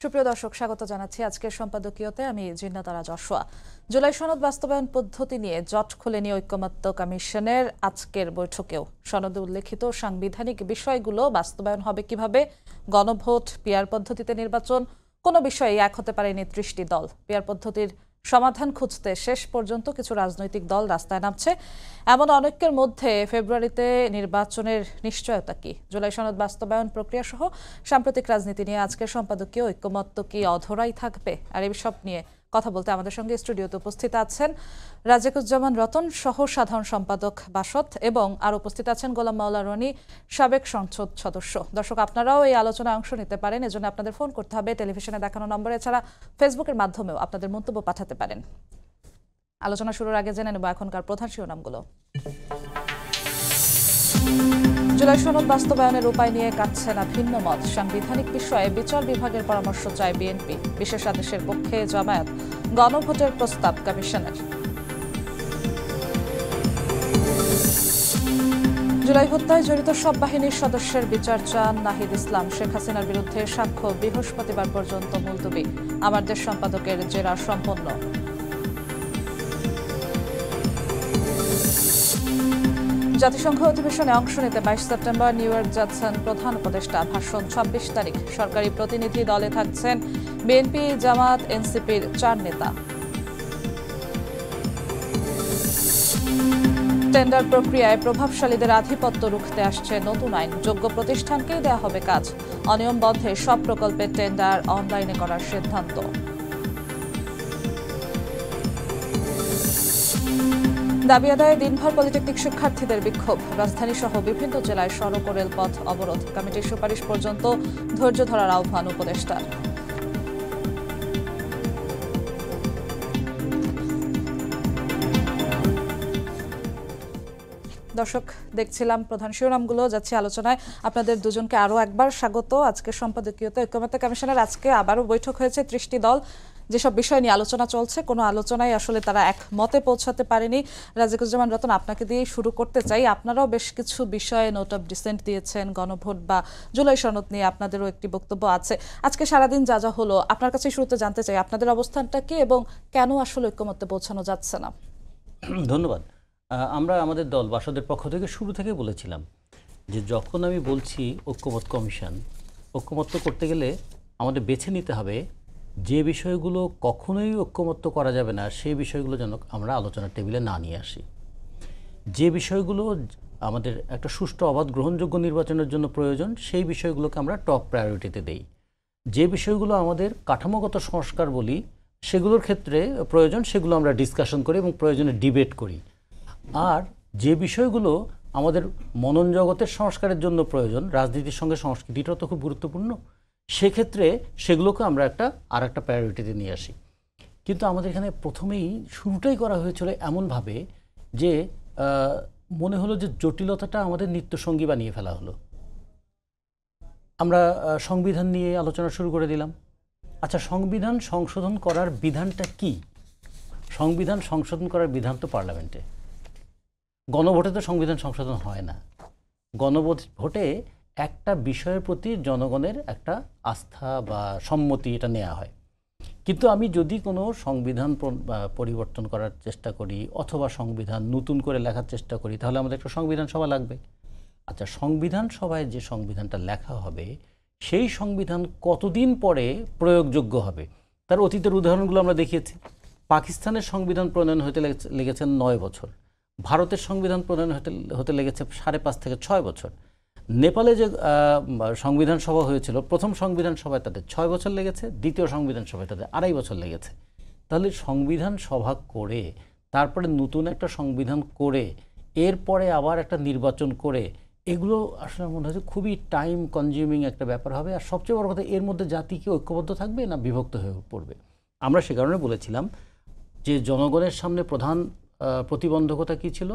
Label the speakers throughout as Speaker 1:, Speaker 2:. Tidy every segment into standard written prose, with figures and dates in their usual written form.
Speaker 1: সুপ্রিয় দর্শক, স্বাগত জানাচ্ছি আজকের সম্পাদকীয়তে। আমি জিন্নাতারা যশোয়া। জুলাই সনদ বাস্তবায়ন পদ্ধতি নিয়ে জট খুলেনি ঐকমত্য কমিশনের আজকের বৈঠকেও। সনদে উল্লেখিত সাংবিধানিক বিষয়গুলো বাস্তবায়ন হবে কিভাবে, গণভোট, পিআর পদ্ধতিতে নির্বাচন, কোনো বিষয়ে এক হতে পারেনি ৩০টি দল। পিআর পদ্ধতির সমাধান খুঁজতে শেষ পর্যন্ত কিছু রাজনৈতিক দল রাস্তায় নামছে। এমন অনেকের মধ্যে ফেব্রুয়ারিতে নির্বাচনের নিশ্চয়তা কি, জুলাই সনদ বাস্তবায়ন প্রক্রিয়া সহ সাম্প্রতিক রাজনীতি নিয়ে আজকের সম্পাদকীয় ঐকমত্য কি অধরাই থাকবে? আর এই সব নিয়ে কথা বলতে আমাদের সঙ্গে স্টুডিওতে উপস্থিত আছেন রাজেকুজ্জামান রতন, সহ সাধারণ সম্পাদক বাসদ, এবং আর উপস্থিত আছেন গোলাম মাওলা রনি, সাবেক সংসদ সদস্য। দর্শক, আপনারাও এই আলোচনায় অংশ নিতে পারেন। এজন্য আপনাদের ফোন করতে হবে টেলিভিশনে দেখানো নম্বরে, ছাড়া ফেসবুকের মাধ্যমেও আপনাদের মন্তব্য পাঠাতে পারেন। আলোচনা শুরুর আগে জেনে নেব এখনকার প্রধান শিরোনামগুলো। জুলাই সনদ বাস্তবায়নের উপায় নিয়ে কাটছে না ভিন্ন মত। সাংবিধানিক বিষয়ে বিচার বিভাগের পরামর্শ চায় বিএনপি। বিশেষ আদেশের পক্ষে জামায়াত। গণভোটের প্রস্তাব কমিশনের। জুলাই হত্যায় জড়িত সব বাহিনীর সদস্যের বিচার চান নাহিদ ইসলাম। শেখ হাসিনার বিরুদ্ধে সাক্ষ্য বৃহস্পতিবার পর্যন্ত মুলতবি। আমার দেশ সম্পাদকের জেরা সম্পন্ন। জাতিসংঘ অধিবেশনে অংশ নিতে ২২ সেপ্টেম্বর নিউ ইয়র্ক যাচ্ছেন প্রধান উপদেষ্টা। ভাষণ ২৬ তারিখ। সরকারি প্রতিনিধি দলে থাকছেন বিএনপি, জামাত, এনসিপির ৪ নেতা। টেন্ডার প্রক্রিয়ায় প্রভাবশালীদের আধিপত্য রুখতে আসছে নতুন আইন। যোগ্য প্রতিষ্ঠানকেই দেয়া হবে কাজ। অনিয়ম বন্ধে সব প্রকল্পের টেন্ডার অনলাইনে করার সিদ্ধান্ত। দাবি আদায়ে দিনভর পলিটেকনিক শিক্ষার্থীদের বিক্ষোভ। রাজধানী সহ বিভিন্ন জেলায় সড়ক ও রেলপথ অবরোধ। কমিটির সুপারিশ পর্যন্ত ধৈর্য ধরার আহ্বান উপদেষ্টার। দর্শক, দেখছিলাম প্রধান শিরোনামগুলো, যাচ্ছে আলোচনায়। আপনাদের দুজনকে আরও একবার স্বাগত আজকের সম্পাদকীয়তে। ঐকমত্য কমিশনের আজকে আবারও বৈঠক হয়েছে। ৩০টি দল যেসব বিষয় নিয়ে আলোচনা চলছে, কোনো আলোচনায় আসলে তারা এক মতে পৌঁছাতে পারেনি। রাজেকুজ্জামান রতন, আপনাকে দিয়েই শুরু করতে চাই। আপনারাও বেশ কিছু বিষয়ে নোট অফ ডিসেন্ট দিয়েছেন। গণভোট বা জুলাই সনদ নিয়ে আপনাদেরও একটি বক্তব্য আছে। আজকে সারাদিন যা যা হলো, আপনার কাছে শুরুতে জানতে চাই আপনাদের অবস্থানটা কি এবং কেন আসলে ঐকমত্যে পৌঁছানো যাচ্ছে না।
Speaker 2: ধন্যবাদ। আমরা আমাদের দল বাসদের পক্ষ থেকে শুরু থেকে বলেছিলাম যে যখন আমি বলছি ঐকমত্য কমিশন, ঐকমত্য করতে গেলে আমাদের বেছে নিতে হবে যে বিষয়গুলো কখনোই ঐকমত্য করা যাবে না, সেই বিষয়গুলো যেন আমরা আলোচনার টেবিলে না নিয়ে আসি। যে বিষয়গুলো আমাদের একটা সুষ্ঠু, অবাধ, গ্রহণযোগ্য নির্বাচনের জন্য প্রয়োজন, সেই বিষয়গুলোকে আমরা টপ প্রায়োরিটিতে দেই। যে বিষয়গুলো আমাদের কাঠামোগত সংস্কার বলি, সেগুলোর ক্ষেত্রে প্রয়োজন, সেগুলো আমরা ডিসকাশন করি এবং প্রয়োজনে ডিবেট করি। আর যে বিষয়গুলো আমাদের মনন জগতের সংস্কারের জন্য প্রয়োজন, রাজনীতির সঙ্গে সংস্কৃতিটাও তো খুব গুরুত্বপূর্ণ, সেক্ষেত্রে সেগুলোকে আমরা আর একটা প্রায়োরিটিতে নিয়ে আসি। কিন্তু আমাদের এখানে প্রথমেই শুরুটাই করা হয়েছিল এমনভাবে যে মনে হলো যে জটিলতাটা আমাদের নিত্যসঙ্গী বানিয়ে ফেলা হলো। আমরা সংবিধান নিয়ে আলোচনা শুরু করে দিলাম। আচ্ছা, সংবিধান সংশোধন করার বিধানটা কি? সংবিধান সংশোধন করার বিধান তো পার্লামেন্টে। গণভোটে তো সংবিধান সংশোধন হয় না। গণভোটে একটা বিষয়ের প্রতি জনগণের একটা আস্থা বা সম্মতি, এটা নেওয়া হয়। কিন্তু আমি যদি কোনো সংবিধান পরিবর্তন করার চেষ্টা করি অথবা সংবিধান নতুন করে লেখার চেষ্টা করি, তাহলে আমাদের একটা সংবিধান সভা লাগবে। আচ্ছা, সংবিধান সভায় যে সংবিধানটা লেখা হবে, সেই সংবিধান কতদিন পরে প্রয়োগযোগ্য হবে? তার অতীতের উদাহরণগুলো আমরা দেখিয়েছি। পাকিস্তানের সংবিধান প্রণয়ন হতে লেগেছে ৯ বছর, ভারতের সংবিধান প্রণয়ন হতে লেগেছে ৫.৫ থেকে ৬ বছর। নেপালে যে সংবিধান সভা হয়েছিল, প্রথম সংবিধান সভায় তাদের ৬ বছর লেগেছে, দ্বিতীয় সংবিধান সভায় তাদের ২.৫ বছর লেগেছে। তাহলে সংবিধান সভা করে তারপরে নতুন একটা সংবিধান করে এরপরে আবার একটা নির্বাচন করে, এগুলো আসলে মনে হচ্ছে খুবই টাইম কনজিউমিং একটা ব্যাপার হবে। আর সবচেয়ে বড় কথা, এর মধ্যে জাতি কি ঐক্যবদ্ধ থাকবে না বিভক্ত হয়ে পড়বে? আমরা সে কারণে বলেছিলাম যে জনগণের সামনে প্রধান প্রতিবন্ধকতা কী ছিল?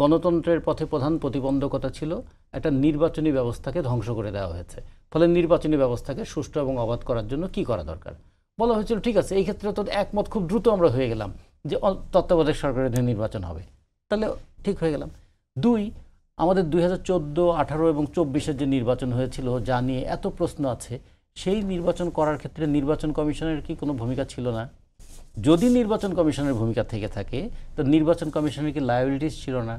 Speaker 2: গণতন্ত্রের পথে প্রধান প্রতিবন্ধকতা ছিল একটা নির্বাচনী ব্যবস্থাকে ধ্বংস করে দেওয়া হয়েছে। ফলে নির্বাচনী ব্যবস্থাকে সুষ্ঠু এবং অবাধ করার জন্য কি করা দরকার? বলা হয়েছিল ঠিক আছে, এই ক্ষেত্রে তো একমত খুব দ্রুত আমরা হয়ে গেলাম যে তত্ত্বাবধায়ক সরকারের অধীনে নির্বাচন হবে, তাহলে ঠিক হয়ে গেলাম। ২, আমাদের ২০১৪, ১৮ এবং ২৪-এর যে নির্বাচন হয়েছিল, যা নিয়ে এত প্রশ্ন আছে, সেই নির্বাচন করার ক্ষেত্রে নির্বাচন কমিশনের কি কোনো ভূমিকা ছিল না? যদি নির্বাচন কমিশনের ভূমিকা থেকে থাকে তো নির্বাচন কমিশনের কি লায়াবিলিটিস ছিল না?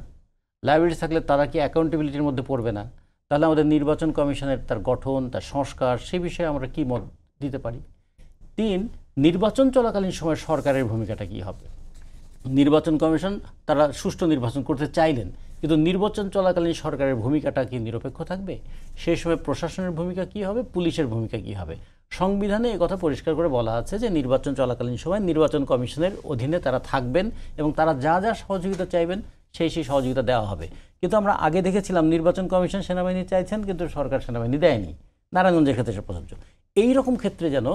Speaker 2: লায়াবিলিটিস থাকলে তারা কি অ্যাকাউন্টেবিলিটির মধ্যে পড়বে না? তাহলে আমাদের নির্বাচন কমিশনের তার গঠন, তার সংস্কার, সে বিষয়ে আমরা কি মত দিতে পারি? 3, নির্বাচন চলাকালীন সময় সরকারের ভূমিকাটা কি হবে? নির্বাচন কমিশন তারা সুষ্ঠু নির্বাচন করতে চাইলেন, কিন্তু নির্বাচন চলাকালীন সরকারের ভূমিকাটা কি নিরপেক্ষ থাকবে? সেই সময় প্রশাসনের ভূমিকা কি হবে? পুলিশের ভূমিকা কি হবে? সংবিধানে একথা পরিষ্কার করে বলা আছে যে নির্বাচন চলাকালীন সময় নির্বাচন কমিশনের অধীনে তারা থাকবেন এবং তারা যা যা সহযোগিতা চাইবেন সেই সহযোগিতা দেওয়া হবে। কিন্তু আমরা আগে দেখেছিলাম নির্বাচন কমিশন সেনাবাহিনী চাইছেন কিন্তু সরকার সেনাবাহিনী দেয়নি। নারায়ণগঞ্জের ক্ষেত্রে সে প্রযোজ্য। এই রকম ক্ষেত্রে যেন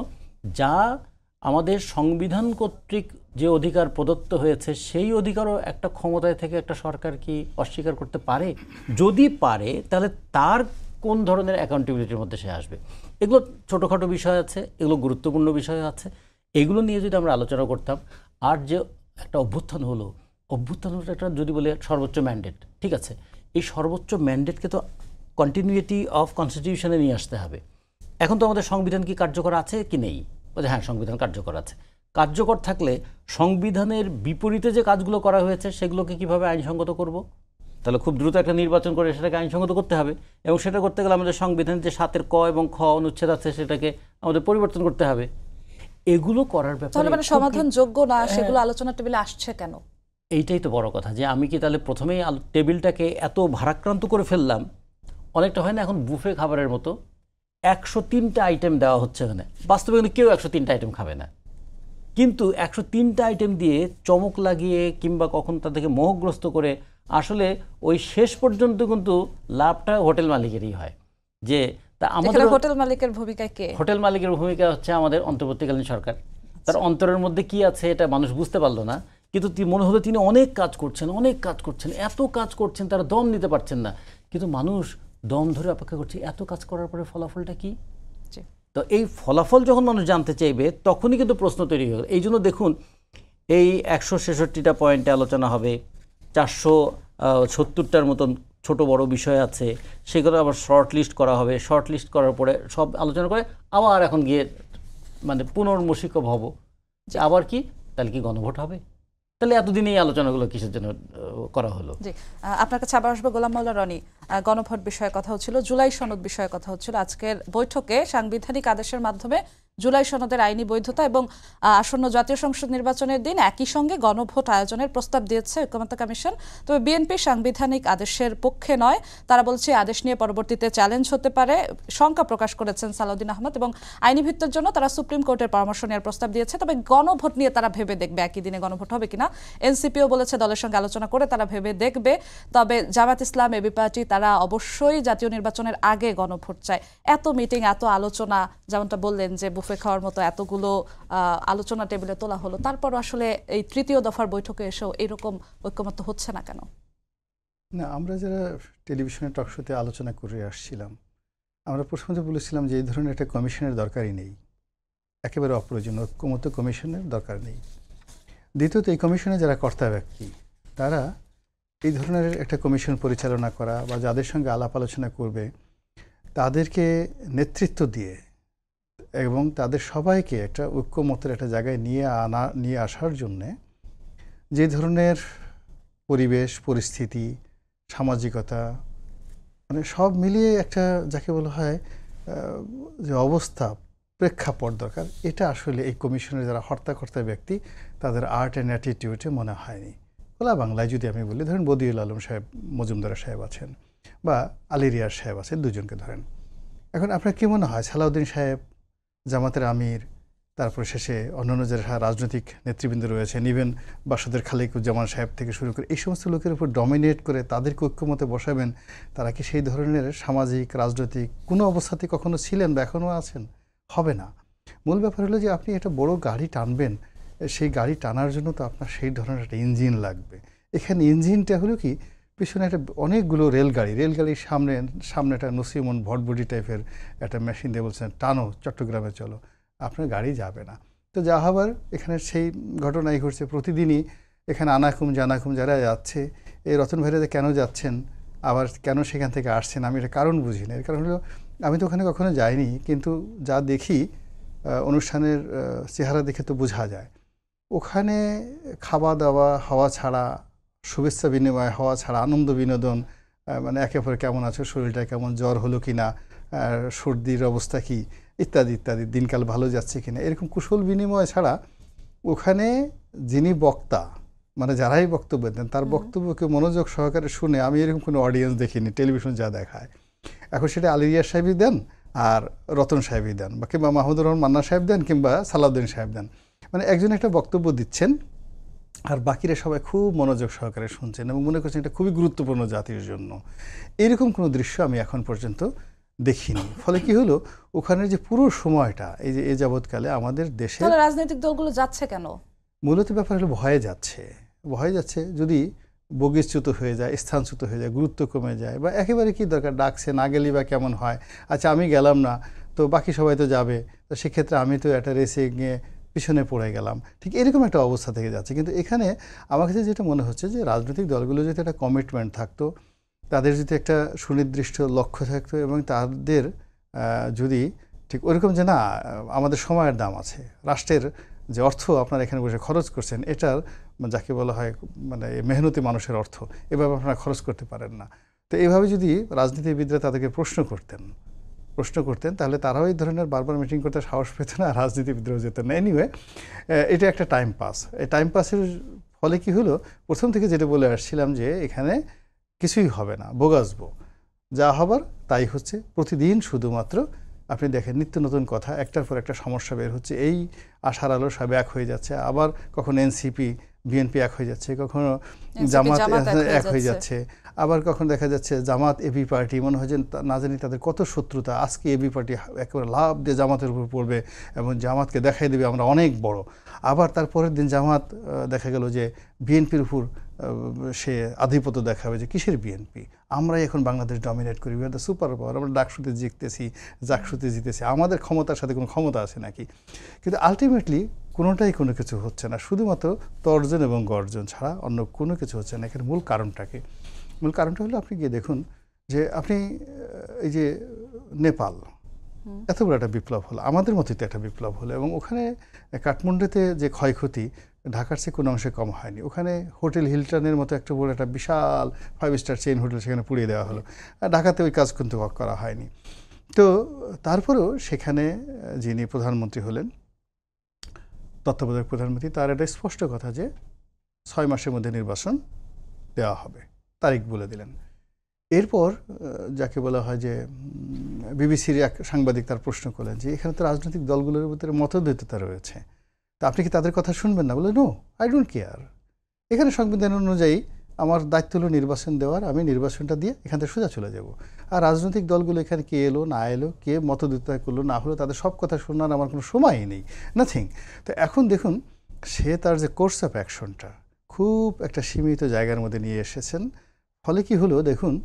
Speaker 2: যা আমাদের সংবিধান কর্তৃক যে অধিকার প্রদত্ত হয়েছে সেই অধিকারও একটা ক্ষমতায় থেকে একটা সরকার কি অস্বীকার করতে পারে? যদি পারে তাহলে তার কোন ধরনের অ্যাকাউন্টেবিলিটির মধ্যে সে আসবে? এগুলো ছোটোখাটো বিষয় আছে, এগুলো গুরুত্বপূর্ণ বিষয় আছে, এগুলো নিয়ে যদি আমরা আলোচনা করতাম। আর যে একটা অভ্যুত্থান হলো একটা যদি বলে সর্বোচ্চ ম্যান্ডেট, ঠিক আছে, এই সর্বোচ্চ ম্যান্ডেটকে তো কন্টিনিউইটি অফ কনস্টিটিউশনে নিয়ে আসতে হবে। এখন তো আমাদের সংবিধান কি কার্যকর আছে কি নেই? হ্যাঁ, সংবিধান কার্যকর আছে। কার্যকর থাকলে সংবিধানের বিপরীতে যে কাজগুলো করা হয়েছে সেগুলোকে কিভাবে আইনসঙ্গত করব? তাহলে খুব দ্রুত একটা নির্বাচন করে সেটাকে আইনসঙ্গত করতে হবে, এবং সেটা করতে গেলে আমাদের সংবিধানের যে 7 ক এবং খ অনুচ্ছেদ আছে সেটাকে আমাদের পরিবর্তন করতে হবে। এগুলো করার ব্যাপারে
Speaker 1: মানে সমাধান যোগ্য না সেগুলো আলোচনার টেবিলে আসছে কেন?
Speaker 2: এইটাই তো বড় কথা, যে আমি কি তাহলে প্রথমেই টেবিলটাকে এত ভারাক্রান্ত করে ফেললাম? অনেকটা হয় না এখন বুফে খাবারের মতো, 103টা আইটেম দেওয়া হচ্ছে। এখানে বাস্তবে কিন্তু কেউ 103টা আইটেম খাবে না, কিন্তু 103টা আইটেম দিয়ে চমক লাগিয়ে কিংবা কখন তাদেরকে মোহগ্রস্ত করে আসলে ওই শেষ পর্যন্ত কিন্তু লাভটা হোটেল মালিকেরই হয়। যে তা আমাদের
Speaker 1: হোটেল মালিকের ভূমিকা কে?
Speaker 2: হোটেল মালিকের ভূমিকা হচ্ছে আমাদের অন্তর্বর্তীকালীন সরকার। তার অন্তরের মধ্যে কি আছে এটা মানুষ বুঝতে পারলো না, কিন্তু মনে হলো তিনি অনেক কাজ করছেন, এত কাজ করছেন, তারা দম নিতে পারছেন না। কিন্তু মানুষ দম ধরে অপেক্ষা করছে, এত কাজ করার পরে ফলাফলটা কি? তো এই ফলাফল যখন মানুষ জানতে চাইবে তখনই কিন্তু প্রশ্ন তৈরি হয়ে গেল। এই জন্য দেখুন, এই 166টা পয়েন্টে আলোচনা হবে, 470টার মতন ছোট বড় বিষয় আছে, সেগুলো আবার শর্ট লিস্ট করা হবে। শর্ট লিস্ট করার পরে সব আলোচনা করে আবার এখন গিয়ে মানে পুনর্মূসিকভ হব যে আবার কি, তাহলে কি গণভোট হবে? তাহলে এতদিন এই আলোচনাগুলো কিসের জন্য করা হলো?
Speaker 1: জি, আপনার কাছে আবার আসবো। গোলাম মাওলা রনি, গণভোট বিষয়ে কথা হচ্ছিল, জুলাই সনদ বিষয়ে কথা হচ্ছিল। আজকের বৈঠকে সাংবিধানিক আদেশের মাধ্যমে জুলাই সনদের আইনি বৈধতা এবং আসন্ন জাতীয় সংসদ নির্বাচনের দিন একই সঙ্গে গণভোট আয়োজনের প্রস্তাব দিয়েছে ঐকমত্য কমিশন। তবে বিএনপি সাংবিধানিক আদেশের পক্ষে নয়, তারা বলছে আদেশ নিয়ে পরবর্তীতে চ্যালেঞ্জ হতে পারে। শঙ্কা প্রকাশ করেছেন সালাউদ্দিন আহমদ, এবং আইনি ভিত্তির জন্য তারা সুপ্রিম কোর্টের পরামর্শ নেওয়ার প্রস্তাব দিয়েছে। তবে গণভোট নিয়ে তারা ভেবে দেখবে একই দিনে গণভোট হবে কিনা। এনসিপিও বলেছে দলের সঙ্গে আলোচনা করে তারা ভেবে দেখবে। তবে জামাত ইসলাম, এবি পার্টি তারা অবশ্যই জাতীয় নির্বাচনের আগে গণভোট চায়। এত মিটিং, এত আলোচনা, যেমনটা বললেন যে বুফে খাওয়ার মতো এতগুলো আলোচনা টেবিলে তোলা হলো, তারপর আসলে এই তৃতীয় দফার বৈঠকে এসেও এরকম ঐকমত্য হচ্ছে না কেন?
Speaker 3: না, আমরা যারা টেলিভিশনে টকশোতে আলোচনা করে আসছিলাম, আমরা প্রথমত বলেছিলাম যে এই ধরনের একটা কমিশনের দরকারই নেই, একেবারে অপ্রয়োজন, ঐকমত্য কমিশনের দরকার নেই। দ্বিতীয়ত, এই কমিশনে যারা কর্তা ব্যক্তি তারা এই ধরনের একটা কমিশন পরিচালনা করা বা যাদের সঙ্গে আলাপ আলোচনা করবে তাদেরকে নেতৃত্ব দিয়ে এবং তাদের সবাইকে একটা ঐক্যমতের একটা জায়গায় নিয়ে আসার জন্যে যে ধরনের পরিবেশ, পরিস্থিতি, সামাজিকতা, মানে সব মিলিয়ে একটা যাকে বলা হয় যে অবস্থা, প্রেক্ষাপট দরকার, এটা আসলে এই কমিশনের যারা হর্তাকর্তা ব্যক্তি তাদের আর্ট অ্যান্ড অ্যাটিটিউডে মনে হয়নি। খোলা বাংলায় যদি আমি বলি, ধরেন বদিউল আলম সাহেব, মজুমদার সাহেব আছেন বা আলী রিয়াজ সাহেব আছেন, দুজনকে ধরেন। এখন আপনার কী মনে হয় সালাউদ্দিন সাহেব, জামাতের আমির, তারপরে শেষে অন্যান্য যারা রাজনৈতিক নেতৃবৃন্দ রয়েছেন, ইভেন বাসাদের খালিকুজ্জামান সাহেব থেকে শুরু করে এই সমস্ত লোকের উপর ডমিনেট করে তাদেরকে ঐক্যমতে বসাবেন, তারা কি সেই ধরনের সামাজিক রাজনৈতিক কোনো অবস্থাতে কখনো ছিলেন বা এখনও আছেন? হবে না। মূল ব্যাপার হলো যে আপনি একটা বড় গাড়ি টানবেন, সেই গাড়ি টানার জন্য তো আপনার সেই ধরনের একটা ইঞ্জিন লাগবে। এখানে ইঞ্জিনটা হলো কি, পিছনে একটা অনেকগুলো রেলগাড়ির সামনে একটা নসিমন ভটবডি টাইপের একটা মেশিন দিয়ে বলছেন টানো, চট্টগ্রামে চলো, আপনার গাড়ি যাবে না। তো যা হবার এখানে সেই ঘটনাই ঘটছে। প্রতিদিনই এখানে আনাকুম জানাকুম যারা যাচ্ছে, এই রতন ভাইরা কেন যাচ্ছেন, আবার কেন সেখান থেকে আসছেন, আমি এটা কারণ বুঝি না। এর কারণ হলো আমি তো ওখানে কখনো যাইনি, কিন্তু যা দেখি অনুষ্ঠানের চেহারা দেখে তো বোঝা যায়। ওখানে খাওয়া দাওয়া হওয়া ছাড়া, শুভেচ্ছা বিনিময় হওয়া ছাড়া, আনন্দ বিনোদন, মানে একে অপরে কেমন আছো, শরীরটা কেমন, জ্বর হলো কিনা, সর্দির অবস্থা কি, ইত্যাদি ইত্যাদি, দিনকাল ভালো যাচ্ছে কিনা, এরকম কুশল বিনিময় ছাড়া ওখানে যিনি বক্তা, মানে যারাই বক্তব্য দেন তার বক্তব্যকে মনোযোগ সহকারে শুনে আমি এরকম কোনো অডিয়েন্স দেখিনি টেলিভিশন যা দেখায়। এখন সেটা আলী রিয়াজ সাহেবই দেন আর রতন সাহেবই দেন, বা কিংবা মাহমুদুর রহমান মান্না সাহেব দেন, কিংবা সালাউদ্দিন সাহেব দেন, মানে একজন একটা বক্তব্য দিচ্ছেন আর বাকিরা সবাই খুব মনোযোগ সহকারে শুনছেন এবং মনে করছেন এটা খুবই গুরুত্বপূর্ণ জাতির জন্য। এরকম কোনো দৃশ্য আমি এখন পর্যন্ত দেখিনি। ফলে কি হলো, ওখানের যে পুরো সময়টা এই যে এ যাবৎকালে আমাদের দেশে
Speaker 1: তাহলে রাজনৈতিক দলগুলো যাচ্ছে কেন?
Speaker 3: মূলত ব্যাপার হলো ভয়ে যাচ্ছে। যদি বহিষ্কৃত হয়ে যায়, স্থানচ্যুত হয়ে যায়, গুরুত্ব কমে যায়, বা একেবারে কি দরকার, ডাকছে না গেলেই বা কেমন হয়, আচ্ছা আমি গেলাম না তো বাকি সবাই তো যাবে, তো সেক্ষেত্রে আমি তো একটা রেসে গিয়ে পিছনে পড়ে গেলাম, ঠিক এরকম একটা অবস্থা থেকে যাচ্ছে। কিন্তু এখানে আমার কাছে যেটা মনে হচ্ছে যে রাজনৈতিক দলগুলো যদি একটা কমিটমেন্ট থাকতো, তাদের যদি একটা সুনির্দিষ্ট লক্ষ্য থাকতো, এবং তাদের যদি ঠিক ওরকম যে না আমাদের সময়ের দাম আছে, রাষ্ট্রের যে অর্থ আপনারা এখানে বসে খরচ করছেন এটার যাকে বলা হয় মানে মেহনতি মানুষের অর্থ, এভাবে আপনারা খরচ করতে পারেন না। তো এইভাবে যদি রাজনীতিবিদরা তাদেরকে প্রশ্ন করতেন তাহলে তারাও এই ধরনের বারবার মিটিং করতে সাহস পেত না, রাজনীতিবিদরাও যেতেন না। এনিওয়ে, এটা একটা টাইম পাস। এই টাইম পাসের ফলে কি হলো, প্রথম থেকে যেটা বলে আসছিলাম যে এখানে কিছুই হবে না, বোগাসবো, যা হবার তাই হচ্ছে। প্রতিদিন শুধুমাত্র আপনি দেখেন নিত্য নতুন কথা, একটার পর একটা সমস্যা বের হচ্ছে। এই আশার আলো সব এক হয়ে যাচ্ছে, আবার কখনো এনসিপি বিএনপি এক হয়ে যাচ্ছে, কখনো জামাত এক হয়ে যাচ্ছে, আবার কখনো দেখা যাচ্ছে জামাত এবি পার্টি, মনে হয় যে না জানি তাদের কত শত্রুতা। আজকে এবি পার্টি একেবারে লাভ দিয়ে জামাতের উপর পড়বে এবং জামাতকে দেখাই দেবে আমরা অনেক বড়। আবার তারপরের দিন জামাত দেখা গেল যে বিএনপির উপর সে আধিপত্য দেখাবে, যে কিসের বিএনপি, আমরাই এখন বাংলাদেশ ডমিনেট করি, we are the super power, আমরা ডাকসুতে জিততেছি, জাকসুতে জিতেছি, আমাদের ক্ষমতার সাথে কোনো ক্ষমতা আছে নাকি। কিন্তু আলটিমেটলি কোনোটাই কোনো কিছু হচ্ছে না, শুধুমাত্র তর্জন এবং গর্জন ছাড়া অন্য কোনো কিছু হচ্ছে না। এখানে মূল কারণটা হলো আপনি গিয়ে দেখুন যে আপনি এই যে নেপাল এত বড় একটা বিপ্লব হলো, আমাদের মতোই তো একটা বিপ্লব হলো, এবং ওখানে কাঠমান্ডুতে যে ক্ষয়ক্ষতি ঢাকার চেয়ে কোনো অংশে কম হয়নি। ওখানে হোটেল হিলটনের মতো একটা বড় একটা বিশাল 5 স্টার চেইন হোটেল সেখানে পুড়িয়ে দেওয়া হলো, আর ঢাকাতে ওই কাজ কিন্তু করা হয়নি। তো তারপরেও সেখানে যিনি প্রধানমন্ত্রী হলেন, তত্ত্বাবধায়ক প্রধানমন্ত্রী, তার একটা স্পষ্ট কথা যে 6 মাসের মধ্যে নির্বাচন দেওয়া হবে, তারিখ বলে দিলেন। এরপর যাকে বলা হয় যে বিবিসির এক সাংবাদিক তার প্রশ্ন করলেন যে এখানে তো রাজনৈতিক দলগুলোর ভিতরে মতদ্বৈততা রয়েছে, তা আপনি কি তাদের কথা শুনবেন না? বলে নো, আই ডোন্ট কেয়ার। এখানে সংবিধান অনুযায়ী আমার দায়িত্ব হলো নির্বাচন দেওয়ার, আমি নির্বাচনটা দিয়ে এখান থেকে সোজা চলে যাব। আর রাজনৈতিক দলগুলো এখানে কে এলো না এলো, কে মতদ্বৈততা করলো না হলো, তাদের সব কথা শোনার আমার কোনো সময়ই নেই, নাথিং। তো এখন দেখুন সে তার যে কোর্স অফ অ্যাকশনটা খুব একটা সীমিত জায়গার মধ্যে নিয়ে এসেছেন। ফলে কি হলো দেখুন,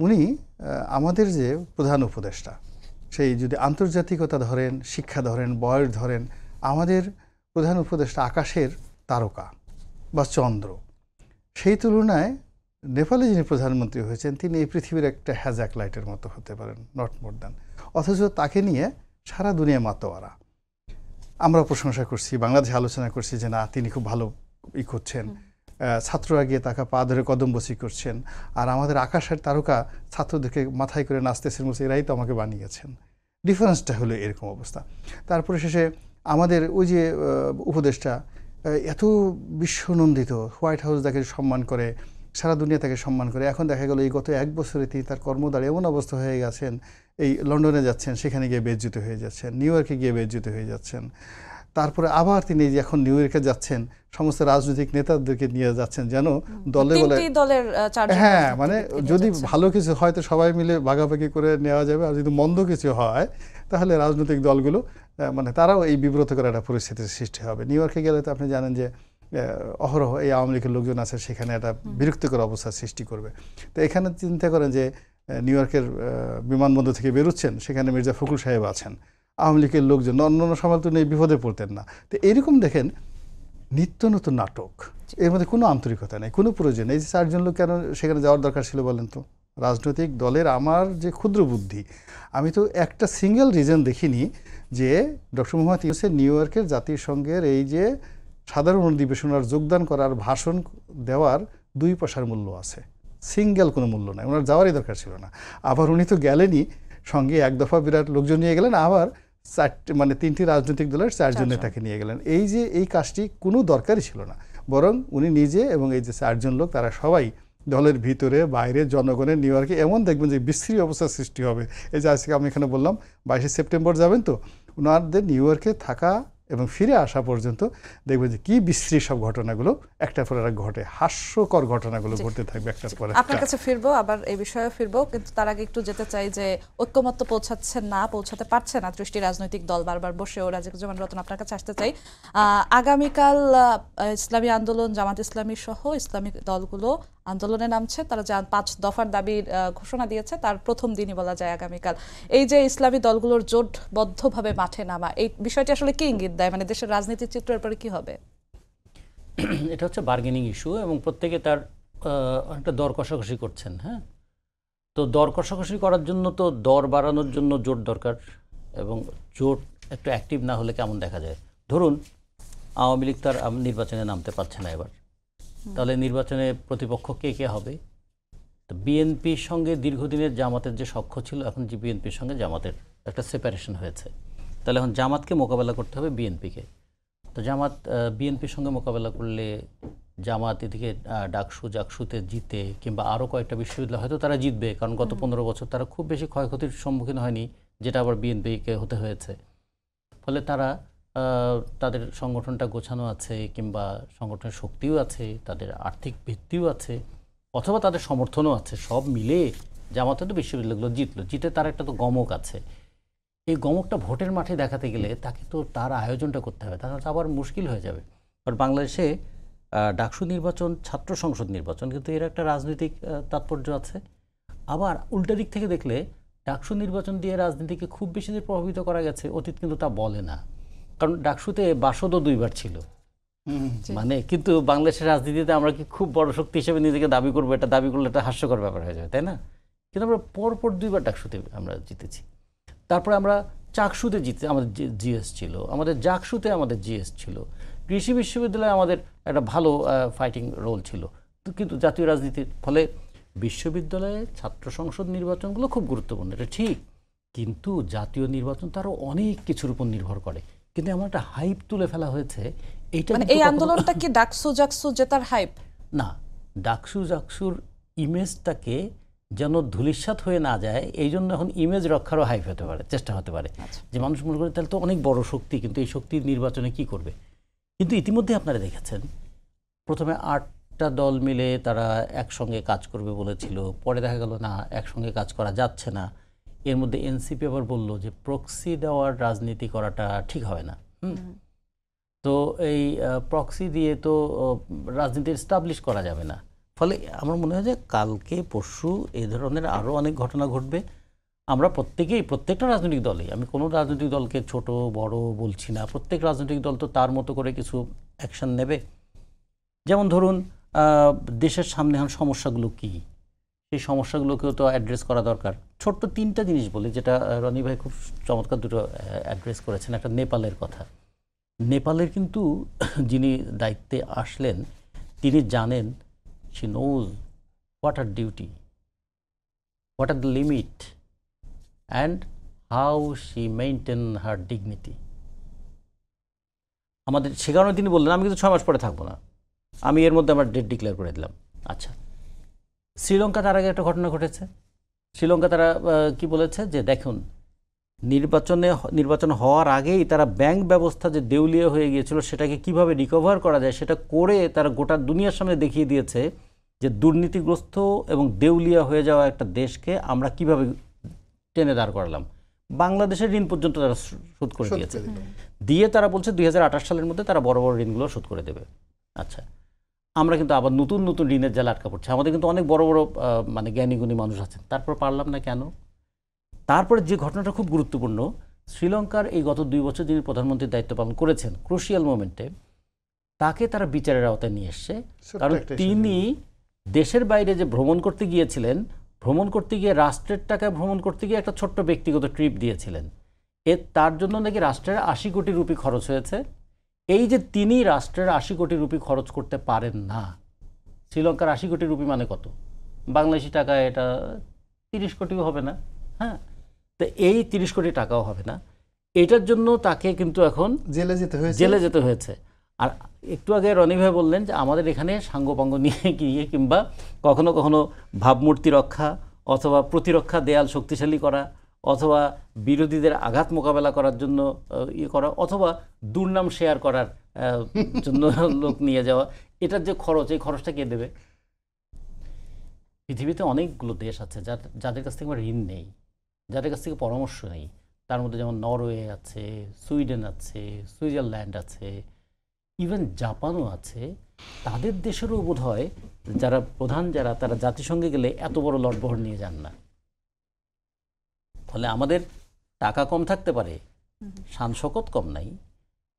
Speaker 3: উনি আমাদের যে প্রধান উপদেষ্টা, সেই যদি আন্তর্জাতিকতা ধরেন, শিক্ষা ধরেন, বয়স ধরেন, আমাদের প্রধান উপদেষ্টা আকাশের তারকা বা চন্দ্র, সেই তুলনায় নেপালে যিনি প্রধানমন্ত্রী হয়েছেন তিনি এই পৃথিবীর একটা হ্যাজাক লাইটের মতো হতে পারেন, নট মোর দ্যান। অথচ তাকে নিয়ে সারা দুনিয়া মাতোয়ারা। আমরা প্রশংসা করছি, বাংলাদেশে আলোচনা করছি যে না তিনি খুব ভালো করছেন, ছাত্ররা গিয়ে তাকে পা ধরে কদম বসি করছেন, আর আমাদের আকাশের তারকা ছাত্রদেরকে মাথায় করে নাচতেছেন, বলছে এরাই তো আমাকে বানিয়েছেন। ডিফারেন্সটা হলো এরকম অবস্থা। তারপরে শেষে আমাদের ওই যে উপদেষ্টা এত বিশ্বনন্দিত, হোয়াইট হাউস তাকে সম্মান করে, সারা দুনিয়া তাকে সম্মান করে, এখন দেখা গেল এই গত 1 বছরে তিনি তার কর্মদ্বারে এমন অবস্থা হয়ে গেছেন, এই লন্ডনে যাচ্ছেন সেখানে গিয়ে বেজ্জিত হয়ে যাচ্ছেন, নিউ ইয়র্কে গিয়ে বেজ্জিত হয়ে যাচ্ছেন, তারপরে আবার তিনি এখন নিউ ইয়র্কে যাচ্ছেন, সমস্ত রাজনৈতিক নেতাদেরকে নিয়ে যাচ্ছেন যেন দলে বলে, হ্যাঁ মানে যদি ভালো কিছু হয় তো সবাই মিলে ভাগাভাগি করে নেওয়া যাবে, আর যদি মন্দ কিছু হয় তাহলে রাজনৈতিক দলগুলো মানে তারাও এই বিব্রত করার একটা পরিস্থিতির সৃষ্টি হবে। নিউ ইয়র্কে গেলে তো আপনি জানেন যে অহরহ এই আওয়ামী লীগের লোকজন আছে, সেখানে একটা বিরক্তিকর অবস্থার সৃষ্টি করবে। তো এখানে চিন্তা করেন যে নিউ ইয়র্কের বিমানবন্দর থেকে বেরোচ্ছেন, সেখানে মির্জা ফখরুল সাহেব আছেন, আওয়ামী লীগের লোকজন, অন্যান্য সময় তো এই বিপদে পড়তেন না। তো এইরকম দেখেন নিত্য নতুন নাটক, এর মধ্যে কোনো আন্তরিকতা নেই, কোনো প্রয়োজন নেই। এই যে 4 জন লোক কেন সেখানে যাওয়ার দরকার ছিল বলেন তো? রাজনৈতিক দলের আমার যে ক্ষুদ্র বুদ্ধি, আমি তো একটা সিঙ্গেল রিজন দেখিনি যে ডক্টর মোহাম্মদ ইউনূসের নিউ ইয়র্কের জাতিসংঘের এই যে সাধারণ অধিবেশনের যোগদান করার ভাষণ দেওয়ার 2 পয়সার মূল্য আছে, সিঙ্গেল কোনো মূল্য নাই, ওনার যাওয়ারই দরকার ছিল না। আবার উনি তো গেলেনই, সঙ্গে এক দফা বিরাট লোকজন নিয়ে গেলেন, আবার 3টি রাজনৈতিক দলের 4 জন নেতাকে নিয়ে গেলেন। এই কাজটি কোনো দরকারই ছিল না, বরং উনি নিজে এবং এই যে 4 জন লোক তারা সবাই দলের ভিতরে বাইরে জনগণের নিউ ইয়র্কে এমন দেখবেন যে বিশ্রী অবস্থার সৃষ্টি হবে। এই যে আজকে আমি এখানে বললাম 22শে সেপ্টেম্বর যাবেন, তো ওনাদের নিউ ইয়র্কে থাকা এবং ফিরে আসা পর্যন্ত দেখবেন যে কি বিশ্রী সব ঘটনাগুলো একটার পর এক ঘটে, হাস্যকর ঘটনাগুলো ঘটতে থাকবে একটার পর একটা।
Speaker 1: আপনার কাছে ফিরবো, আবার এই বিষয়ে ফিরবো, কিন্তু তার আগে একটু যেতে চাই যে ঐক্যমত্য পৌঁছাতে পারছে না 30টি রাজনৈতিক দল বারবার বসে। ও রাজিকুজ্জামান রতন, আপনার কাছে আসতে চাই। আগামীকাল ইসলামী আন্দোলন, জামাত ইসলামী সহ ইসলামিক দলগুলো আন্দোলনে নামছে। তারা যে 5 দফার দাবির ঘোষণা দিয়েছে তার প্রথম দিনই বলা যায় আগামীকাল। এই যে ইসলামী দলগুলোর জোটবদ্ধভাবে মাঠে নামা, এই বিষয়টি আসলে কি ইঙ্গিত দেয়? মানে দেশের রাজনীতির চিত্রের পরে কি হবে?
Speaker 2: এটা হচ্ছে বার্গেনিং ইস্যু এবং প্রত্যেকে তার একটা দর কষাকষি করছেন। হ্যাঁ, তো দর কষাকষি করার জন্য তো দর বাড়ানোর জন্য জোট দরকার, এবং জোট একটু অ্যাক্টিভ না হলে কেমন দেখা যায়। ধরুন আওয়ামী লীগ তার নির্বাচনে নামতে পারছে না এবার, তাহলে নির্বাচনে প্রতিপক্ষ কে কে হবে? তো বিএনপির সঙ্গে দীর্ঘদিনের জামাতের যে সখ্য ছিল, এখন যে বিএনপির সঙ্গে জামাতের একটা সেপারেশন হয়েছে, তাহলে এখন জামাতকে মোকাবেলা করতে হবে বিএনপিকে। তো জামাত বিএনপির সঙ্গে মোকাবেলা করলে জামাত এদিকে জাকসুতে জিতে, কিংবা আরও কয়েকটা বিশ্ববিদ্যালয় হয়তো তারা জিতবে, কারণ গত 15 বছর তারা খুব বেশি ক্ষয়ক্ষতির সম্মুখীন হয়নি, যেটা আবার বিএনপিকে হতে হয়েছে। ফলে তারা তাদের সংগঠনটা গোছানো আছে, কিংবা সংগঠনের শক্তিও আছে, তাদের আর্থিক ভিত্তিও আছে, অথবা তাদের সমর্থনও আছে। সব মিলে জামাতে তো বিশ্ববিদ্যালয়গুলো জিতে তার একটা তো গমক আছে। এই গমকটা ভোটের মাঠে দেখাতে গেলে তাকে তো তার আয়োজনটা করতে হবে, তাহলে তো আবার মুশকিল হয়ে যাবে। কারণ বাংলাদেশে ডাকসু নির্বাচন, ছাত্র সংসদ নির্বাচন, কিন্তু এর একটা রাজনৈতিক তাৎপর্য আছে। আবার উল্টা দিক থেকে দেখলে ডাকসু নির্বাচন দিয়ে রাজনীতিকে খুব বেশি যে প্রভাবিত করা গেছে, অতীত কিন্তু তা বলে না। কারণ ডাকসুতে বাসদও 2 বার ছিল, মানে কিন্তু বাংলাদেশের রাজনীতিতে আমরা কি খুব বড় শক্তি হিসেবে নিজেকে দাবি করবো? এটা দাবি করলে একটা হাস্যকর ব্যাপার হয়ে যাবে, তাই না? কিন্তু আমরা পরপর 2 বার ডাকসুতে আমরা জিতেছি। তারপরে আমরা চাকসুতে আমাদের জিএস ছিল, আমাদের জাকসুতে আমাদের জিএস ছিল, কৃষি বিশ্ববিদ্যালয়ে আমাদের একটা ভালো ফাইটিং রোল ছিল। কিন্তু জাতীয় রাজনীতির ফলে বিশ্ববিদ্যালয়ে ছাত্র সংসদ নির্বাচনগুলো খুব গুরুত্বপূর্ণ, এটা ঠিক, কিন্তু জাতীয় নির্বাচন তারও অনেক কিছুর উপর নির্ভর করে। কিন্তু এমন একটা হাইপ তুলে ফেলা হয়েছে, এইটা
Speaker 1: মানে এই আন্দোলনটা কি ডাকসু জাকসু জেতার হাইপ
Speaker 2: না, ডাকসু জাকসুর ইমেজটাকে যেন ধূলিসাৎ হয়ে না যায়, এই জন্য এখন ইমেজ রক্ষারও হাইপ হতে পারে, চেষ্টা হতে পারে, যে মানুষ মনে করে তাহলে তো অনেক বড় শক্তি, কিন্তু এই শক্তির নির্বাচনে কি করবে। কিন্তু ইতিমধ্যে আপনারা দেখেছেন, প্রথমে 8টা দল মিলে তারা একসঙ্গে কাজ করবে বলেছিল, পরে দেখা গেল না, একসঙ্গে কাজ করা যাচ্ছে না। এর মধ্যে এনসিপি আবার বলল যে প্রক্সি দেওয়ার রাজনীতি করাটা ঠিক হবে না। তো এই প্রক্সি দিয়ে তো রাজনীতি এস্টাবলিশ করা যাবে না। ফলে আমার মনে হয় যে কালকে পরশু এই ধরনের আরও অনেক ঘটনা ঘটবে। আমরা প্রত্যেকটা রাজনৈতিক দলেই, আমি কোনো রাজনৈতিক দলকে ছোট বড় বলছি না, প্রত্যেক রাজনৈতিক দল তো তার মতো করে কিছু অ্যাকশন নেবে। যেমন ধরুন দেশের সামনে এখন সমস্যাগুলো কী, সেই সমস্যাগুলোকেও তো অ্যাড্রেস করা দরকার। ছোট্ট 3টা জিনিস বলি, যেটা রনি ভাই খুব চমৎকার দুটো অ্যাড্রেস করেছেন। একটা নেপালের কথা। নেপালের কিন্তু যিনি দায়িত্বে আসলেন তিনি জানেন, she knows what are duty, what are the limit, and how she maintain her dignity. আমাদের সে কারণে তিনি বললেন আমি কিন্তু 6 মাস পরে থাকবো না, আমি এর মধ্যে আমার ডেট ডিক্লেয়ার করে দিলাম। আচ্ছা, শ্রীলঙ্কা তার আগে একটা ঘটনা ঘটেছে। শ্রীলঙ্কা তারা কি বলেছে যে দেখুন, নির্বাচন হওয়ার আগেই তারা ব্যাংক ব্যবস্থা যে দেউলিয়া হয়ে গিয়েছিল সেটাকে কিভাবে রিকভার করা যায় সেটা করে তারা গোটা দুনিয়ার সামনে দেখিয়ে দিয়েছে যে দুর্নীতিগ্রস্ত এবং দেউলিয়া হয়ে যাওয়া একটা দেশকে আমরা কিভাবে টেনে দাঁড় করালাম। বাংলাদেশের ঋণ পর্যন্ত তারা শোধ করে দিয়েছে, দিয়ে তারা বলছে 2028 সালের মধ্যে তারা বড় বড় ঋণগুলো শোধ করে দেবে। আচ্ছা, আমরা কিন্তু আবার নতুন নতুন ঋণের জালে আটকা পড়ছে। আমাদের কিন্তু অনেক বড় বড় মানে জ্ঞানীগুণী মানুষ আছেন, তারপর পারলাম না কেন। তারপরে যে ঘটনাটা খুব গুরুত্বপূর্ণ, শ্রীলঙ্কার এই গত 2 বছর যিনি প্রধানমন্ত্রীর দায়িত্ব পালন করেছেন, ক্রুশিয়াল মোমেন্টে তাকে তারা বিচারের আওতায় নিয়ে এসছে, কারণ তিনি দেশের বাইরে যে ভ্রমণ করতে গিয়েছিলেন ভ্রমণ করতে গিয়ে রাষ্ট্রের টাকায় ভ্রমণ করতে গিয়ে একটা ছোট্ট ব্যক্তিগত ট্রিপ দিয়েছিলেন। তার জন্য নাকি রাষ্ট্রের ৮০ কোটি রুপি খরচ হয়েছে। এই যে তিনি রাষ্ট্রের ৮০ কোটি রুপি খরচ করতে পারেন না, শ্রীলঙ্কার ৮০ কোটি রুপি মানে কত? বাংলাদেশি টাকায় এটা ৩০ কোটিও হবে না। হ্যাঁ, তো এই ৩০ কোটি টাকাও হবে না। এটার জন্য তাকে কিন্তু এখন জেলে যেতে হয়েছে। আর একটু আগে রনি ভাই বললেন যে আমাদের এখানে সাঙ্গপাঙ্গ নিয়ে গিয়ে কিংবা কখনো কখনো ভাবমূর্তি রক্ষা অথবা প্রতিরক্ষা দেয়াল শক্তিশালী করা অথবা বিরোধীদের আঘাত মোকাবেলা করার জন্য ইয়ে করা অথবা দুর্নাম শেয়ার করার জন্য লোক নিয়ে যাওয়া, এটার যে খরচ, এই খরচটা কে দেবে? পৃথিবীতে অনেকগুলো দেশ আছে যাদের কাছ থেকে আমার ঋণ নেই, যাদের কাছ থেকে পরামর্শ নেই। তার মধ্যে যেমন নরওয়ে আছে, সুইডেন আছে, সুইজারল্যান্ড আছে, ইভেন জাপানও আছে। তাদের দেশেরও বোধ হয় যারা প্রধান তারা জাতিসংঘে গেলে এত বড় লটবহর নিয়ে যান না। ফলে আমাদের টাকা কম থাকতে পারে, শান শকত কম নাই,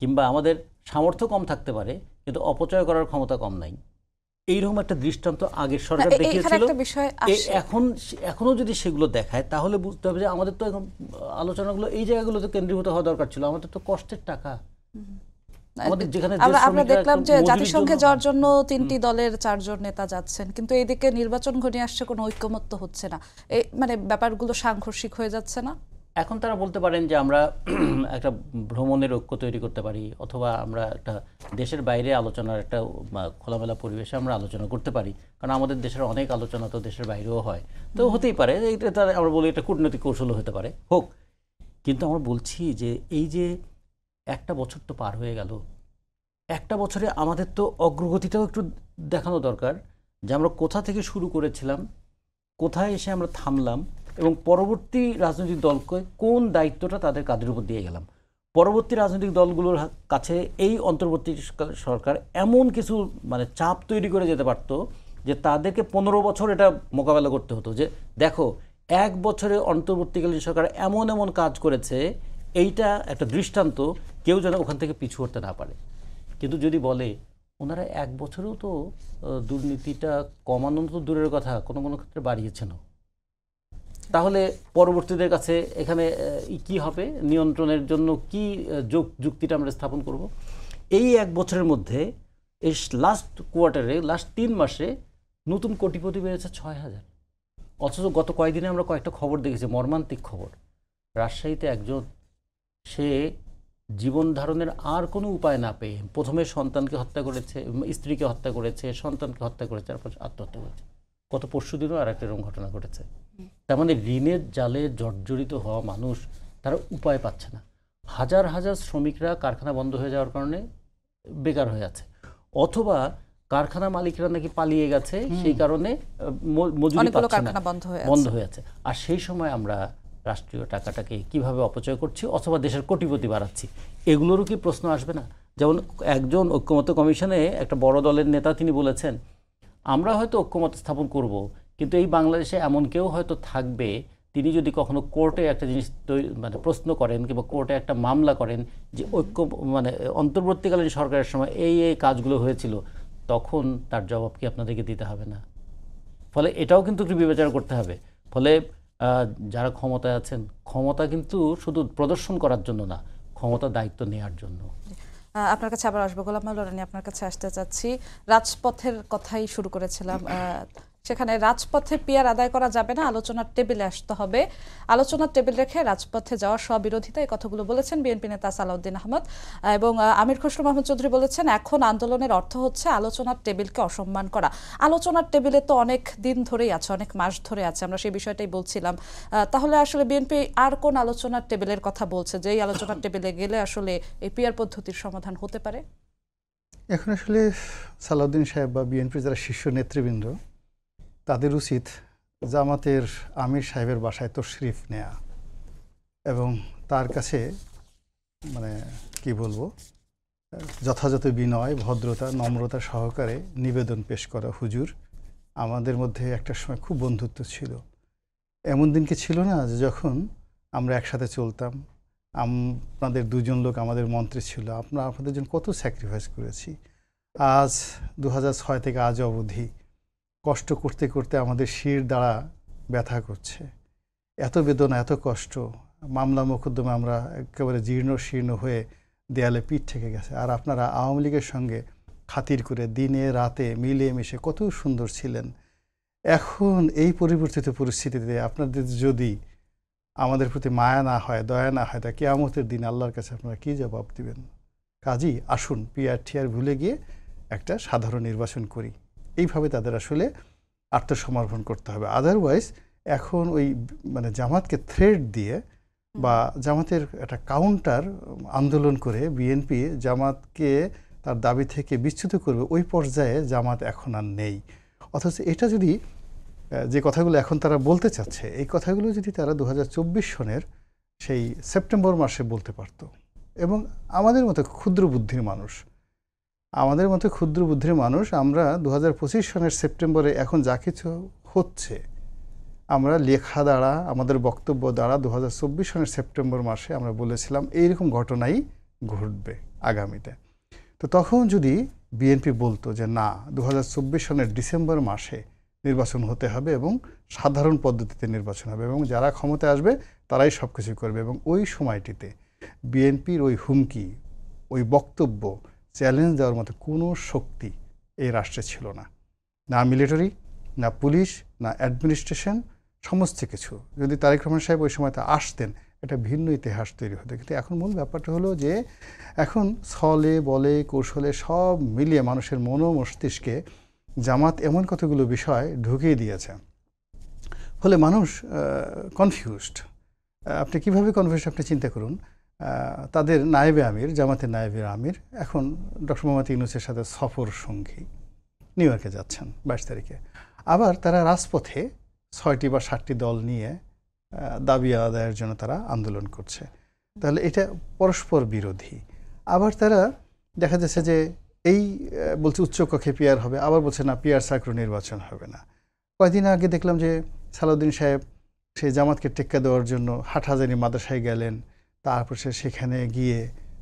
Speaker 2: কিংবা আমাদের সামর্থ্য কম থাকতে পারে, কিন্তু অপচয় করার ক্ষমতা কম নাই। এইরকম একটা দৃষ্টান্ত আগের সরকার দেখিয়েছিল। এখনো যদি সেগুলো দেখায় তাহলে বুঝতে হবে যে আমাদের তো এখন আলোচনাগুলো এই জায়গাগুলোতে কেন্দ্রীভূত হওয়া দরকার ছিল। আমাদের তো কষ্টের টাকা।
Speaker 1: আমরা দেখলাম যে জাতিসংঘে যাওয়ার জন্য 3টি দলের 4 জন নেতা যাচ্ছেন, কিন্তু এইদিকে নির্বাচন ঘনিয়ে আসছে, কোনো ঐক্যমত্য হচ্ছে না। এই মানে ব্যাপারগুলো সাংঘর্ষিক হয়ে যাচ্ছে না?
Speaker 2: এখন তারা বলতে পারেন যে আমরা একটা ভ্রমণের ঐক্য তৈরি করতে পারি, অথবা আমরা একটা দেশের বাইরে আলোচনার একটা খোলামেলা পরিবেশে আমরা আলোচনা করতে পারি, কারণ আমাদের দেশের অনেক আলোচনা তো দেশের বাইরেও হয়। তো হতেই পারে, এটা আমরা বলি এটা কূটনৈতিক কৌশল হতে পারে, হোক। কিন্তু আমরা বলছি যে এই যে একটা বছর তো পার হয়ে গেল, একটা বছরে আমাদের তো অগ্রগতিটাও একটু দেখানো দরকার যে আমরা কোথা থেকে শুরু করেছিলাম, কোথায় এসে আমরা থামলাম, এবং পরবর্তী রাজনৈতিক দলকে কোন দায়িত্বটা তাদের কাঁধের উপর দিয়ে গেলাম। পরবর্তী রাজনৈতিক দলগুলোর কাছে এই অন্তর্বর্তী সরকার এমন কিছু চাপ তৈরি করে যেতে পারত যে তাদেরকে 15 বছর এটা মোকাবেলা করতে হতো, যে দেখো 1 বছরে অন্তর্বর্তীকালীন সরকার এমন এমন কাজ করেছে, এইটা একটা দৃষ্টান্ত, কেউ যেন ওখান থেকে পিছু হতে না পারে। কিন্তু যদি বলে ওনারা 1 বছরেও তো দুর্নীতিটা কমানো তো দূরের কথা, কোনো কোনো ক্ষেত্রে বাড়িয়েছেন, তাহলে পরবর্তীদের কাছে এখানে কি হবে, নিয়ন্ত্রণের জন্য কি যুক্তিটা আমরা স্থাপন করব? এই 1 বছরের মধ্যে এই লাস্ট কোয়ার্টারে, লাস্ট 3 মাসে নতুন কোটিপতি বেড়েছে 6,000। অথচ গত কয়েকদিনে আমরা কয়েকটা খবর দেখেছি, মর্মান্তিক খবর। রাজশাহীতে একজন, সে জীবন ধারণের আর কোনো উপায় না পেয়ে প্রথমে সন্তানকে হত্যা করেছে, স্ত্রীকে হত্যা করেছে, সন্তানকে হত্যা করেছে, তারপর আত্মহত্যা করেছে। গত পরশুদিনও আর একটা এরকম ঘটনা ঘটেছে। তার মানে ঋণের জালে জর্জরিত হওয়া মানুষ, তারা উপায় পাচ্ছে না। হাজার হাজার শ্রমিকরা কারখানা বন্ধ হয়ে যাওয়ার কারণে বেকার হয়ে আছে, অথবা কারখানা মালিকরা নাকি পালিয়ে গেছে, সেই কারণে মজুরি পাচ্ছে না, বন্ধ হয়ে আছে। আর সেই সময় আমরা রাষ্ট্রীয় টাকাটাকে কিভাবে অপচয় করছি অথবা দেশের কোটিপতি বাড়াচ্ছি, এগুলোরও কি প্রশ্ন আসবে না? যেমন একজন ঐক্যমত্য কমিশনে একটা বড় দলের নেতা তিনি বলেছেন, আমরা হয়তো ঐক্যমত স্থাপন করব, কিন্তু এই বাংলাদেশে এমন কেউ হয়তো থাকবে, তিনি যদি কখনো কোর্টে একটা জিনিস প্রশ্ন করেন কিংবা কোর্টে একটা মামলা করেন যে অন্তর্বর্তীকালীন সরকারের সময় এই এই কাজগুলো হয়েছিল, তখন তার জবাব কি আপনাদেরকে দিতে হবে না? ফলে এটাও কিন্তু একটু বিবেচনা করতে হবে। ফলে যারা ক্ষমতায় আছেন, ক্ষমতা কিন্তু শুধু প্রদর্শন করার জন্য না, ক্ষমতা দায়িত্ব নেওয়ার জন্য।
Speaker 1: আপনার কাছে আবার আসবো, গোলাম মাওলা রানী, আপনার কাছে আসতে চাচ্ছি। রাজপথের কথাই শুরু করেছিলাম, সেখানে রাজপথে পিয়ার আদায় করা যাবে না, আলোচনার টেবিলে আসতে হবে। আলোচনার টেবিল রেখে রাজপথে যাওয়ার স্ববিরোধিতা, এই কথাগুলো বলেছেন বিএনপি নেতা সালাউদ্দিন আহমদ। এবং আমির খসরু মাহমুদ চৌধুরী বলেছেন, এখন আন্দোলনের অর্থ হচ্ছে আলোচনার টেবিলকে অসম্মান করা। আলোচনার টেবিলে তো অনেক দিন ধরেই আছে, অনেক মাস ধরে আছে, আমরা সেই বিষয়টাই বলছিলাম। তাহলে আসলে বিএনপি আর কোন আলোচনার টেবিলের কথা বলছে, যে এই আলোচনার টেবিলে গেলে আসলে এই পিয়ার পদ্ধতির সমাধান হতে পারে?
Speaker 3: এখন আসলে সালাউদ্দিন সাহেব বা বিএনপির যারা শীর্ষ নেতৃবৃন্দ, তাদের উচিত জামাতের আমির সাহেবের বাসায় তশরিফ নেয়া এবং তার কাছে কি বলবো, যথাযথ বিনয়, ভদ্রতা, নম্রতা সহকারে নিবেদন পেশ করা, হুজুর আমাদের মধ্যে একটা সময় খুব বন্ধুত্ব ছিল, এমন দিন কি ছিল না যে যখন আমরা একসাথে চলতাম, আপনাদের 2 জন লোক আমাদের মন্ত্রী ছিল, আপনাদের জন্য কত স্যাক্রিফাইস করেছি, আজ 2006 থেকে আজ অবধি কষ্ট করতে করতে আমাদের শির দ্বারা ব্যথা করছে, এত বেদনা, এত কষ্ট, মামলা মোকদ্দমা আমরা একেবারে জীর্ণ শীর্ণ হয়ে দেয়ালে পিঠ থেকে গেছে। আর আপনারা আওয়ামী লীগের সঙ্গে খাতির করে দিনে রাতে মিলে মিশে কত সুন্দর ছিলেন। এখন এই পরিবর্তিত পরিস্থিতিতে আপনাদের যদি আমাদের প্রতি মায়া না হয়, দয়া না হয়, তা কিয়ামতের দিন আল্লাহর কাছে আপনারা কী জবাব দিবেন? কাজী আসুন পিআর টিআর ভুলে গিয়ে একটা সাধারণ নির্বাচন করি, এইভাবে তাদের আসলে আত্মসমর্পণ করতে হবে। আদারওয়াইজ এখন ওই মানে জামাতকে থ্রেট দিয়ে বা জামাতের একটা কাউন্টার আন্দোলন করে বিএনপি জামাতকে তার দাবি থেকে বিচ্যুত করবে, ওই পর্যায়ে জামাত এখন আর নেই। অথচ এটা যদি যে কথাগুলো এখন তারা বলতে চাচ্ছে, এই কথাগুলো যদি তারা 2024 সনের সেই সেপ্টেম্বর মাসে বলতে পারতো, এবং আমাদের মতো ক্ষুদ্র বুদ্ধির মানুষ আমরা 2025 সনের সেপ্টেম্বরে এখন যা কিছু হচ্ছে, আমরা লেখা দ্বারা, আমাদের বক্তব্য দ্বারা 2024 সনের সেপ্টেম্বর মাসে আমরা বলেছিলাম এইরকম ঘটনাই ঘটবে আগামীতে। তো তখন যদি বিএনপি বলতো যে না, 2024 সনের ডিসেম্বর মাসে নির্বাচন হতে হবে এবং সাধারণ পদ্ধতিতে নির্বাচন হবে এবং যারা ক্ষমতায় আসবে তারাই সব কিছু করবে, এবং ওই সময়টিতে বিএনপির ওই হুমকি, ওই বক্তব্য চ্যালেঞ্জ দেওয়ার মতো কোনো শক্তি এই রাষ্ট্রে ছিল না, না মিলিটারি, না পুলিশ, না অ্যাডমিনিস্ট্রেশন, সমস্ত কিছু। যদি তারেক রহমান সাহেব ওই সময়তে আসতেন, একটা ভিন্ন ইতিহাস তৈরি হতো। কিন্তু এখন মূল ব্যাপারটা হলো যে এখন ছলে বলে কৌশলে সব মিলিয়ে মানুষের মস্তিষ্কে জামাত এমন কতগুলো বিষয় ঢুকিয়ে দিয়েছে, ফলে মানুষ কনফিউজড। আপনি কিভাবে কনফিউজড আপনি চিন্তা করুন। তাদের নায়েবে আমির, জামাতের নায়েবে আমির এখন ডক্টর মোহাম্মদ ইউনূসের সাথে সফর সঙ্গী, নিউ ইয়র্কে যাচ্ছেন 22 তারিখে। আবার তারা রাজপথে 6টি বা 7টি দল নিয়ে দাবি আদায়ের জন্য তারা আন্দোলন করছে। তাহলে এটা পরস্পর বিরোধী। আবার তারা দেখা যাচ্ছে যে এই বলছে উচ্চকক্ষে পিআর হবে, আবার বলছে না পিআর সার্কুল নির্বাচন হবে না। কয়েকদিন আগে দেখলাম যে সালাউদ্দিন সাহেব সেই জামাতকে টেক্কা দেওয়ার জন্য হাটহাজারী মাদ্রাসায় গেলেন, তারপর সেখানে গিয়ে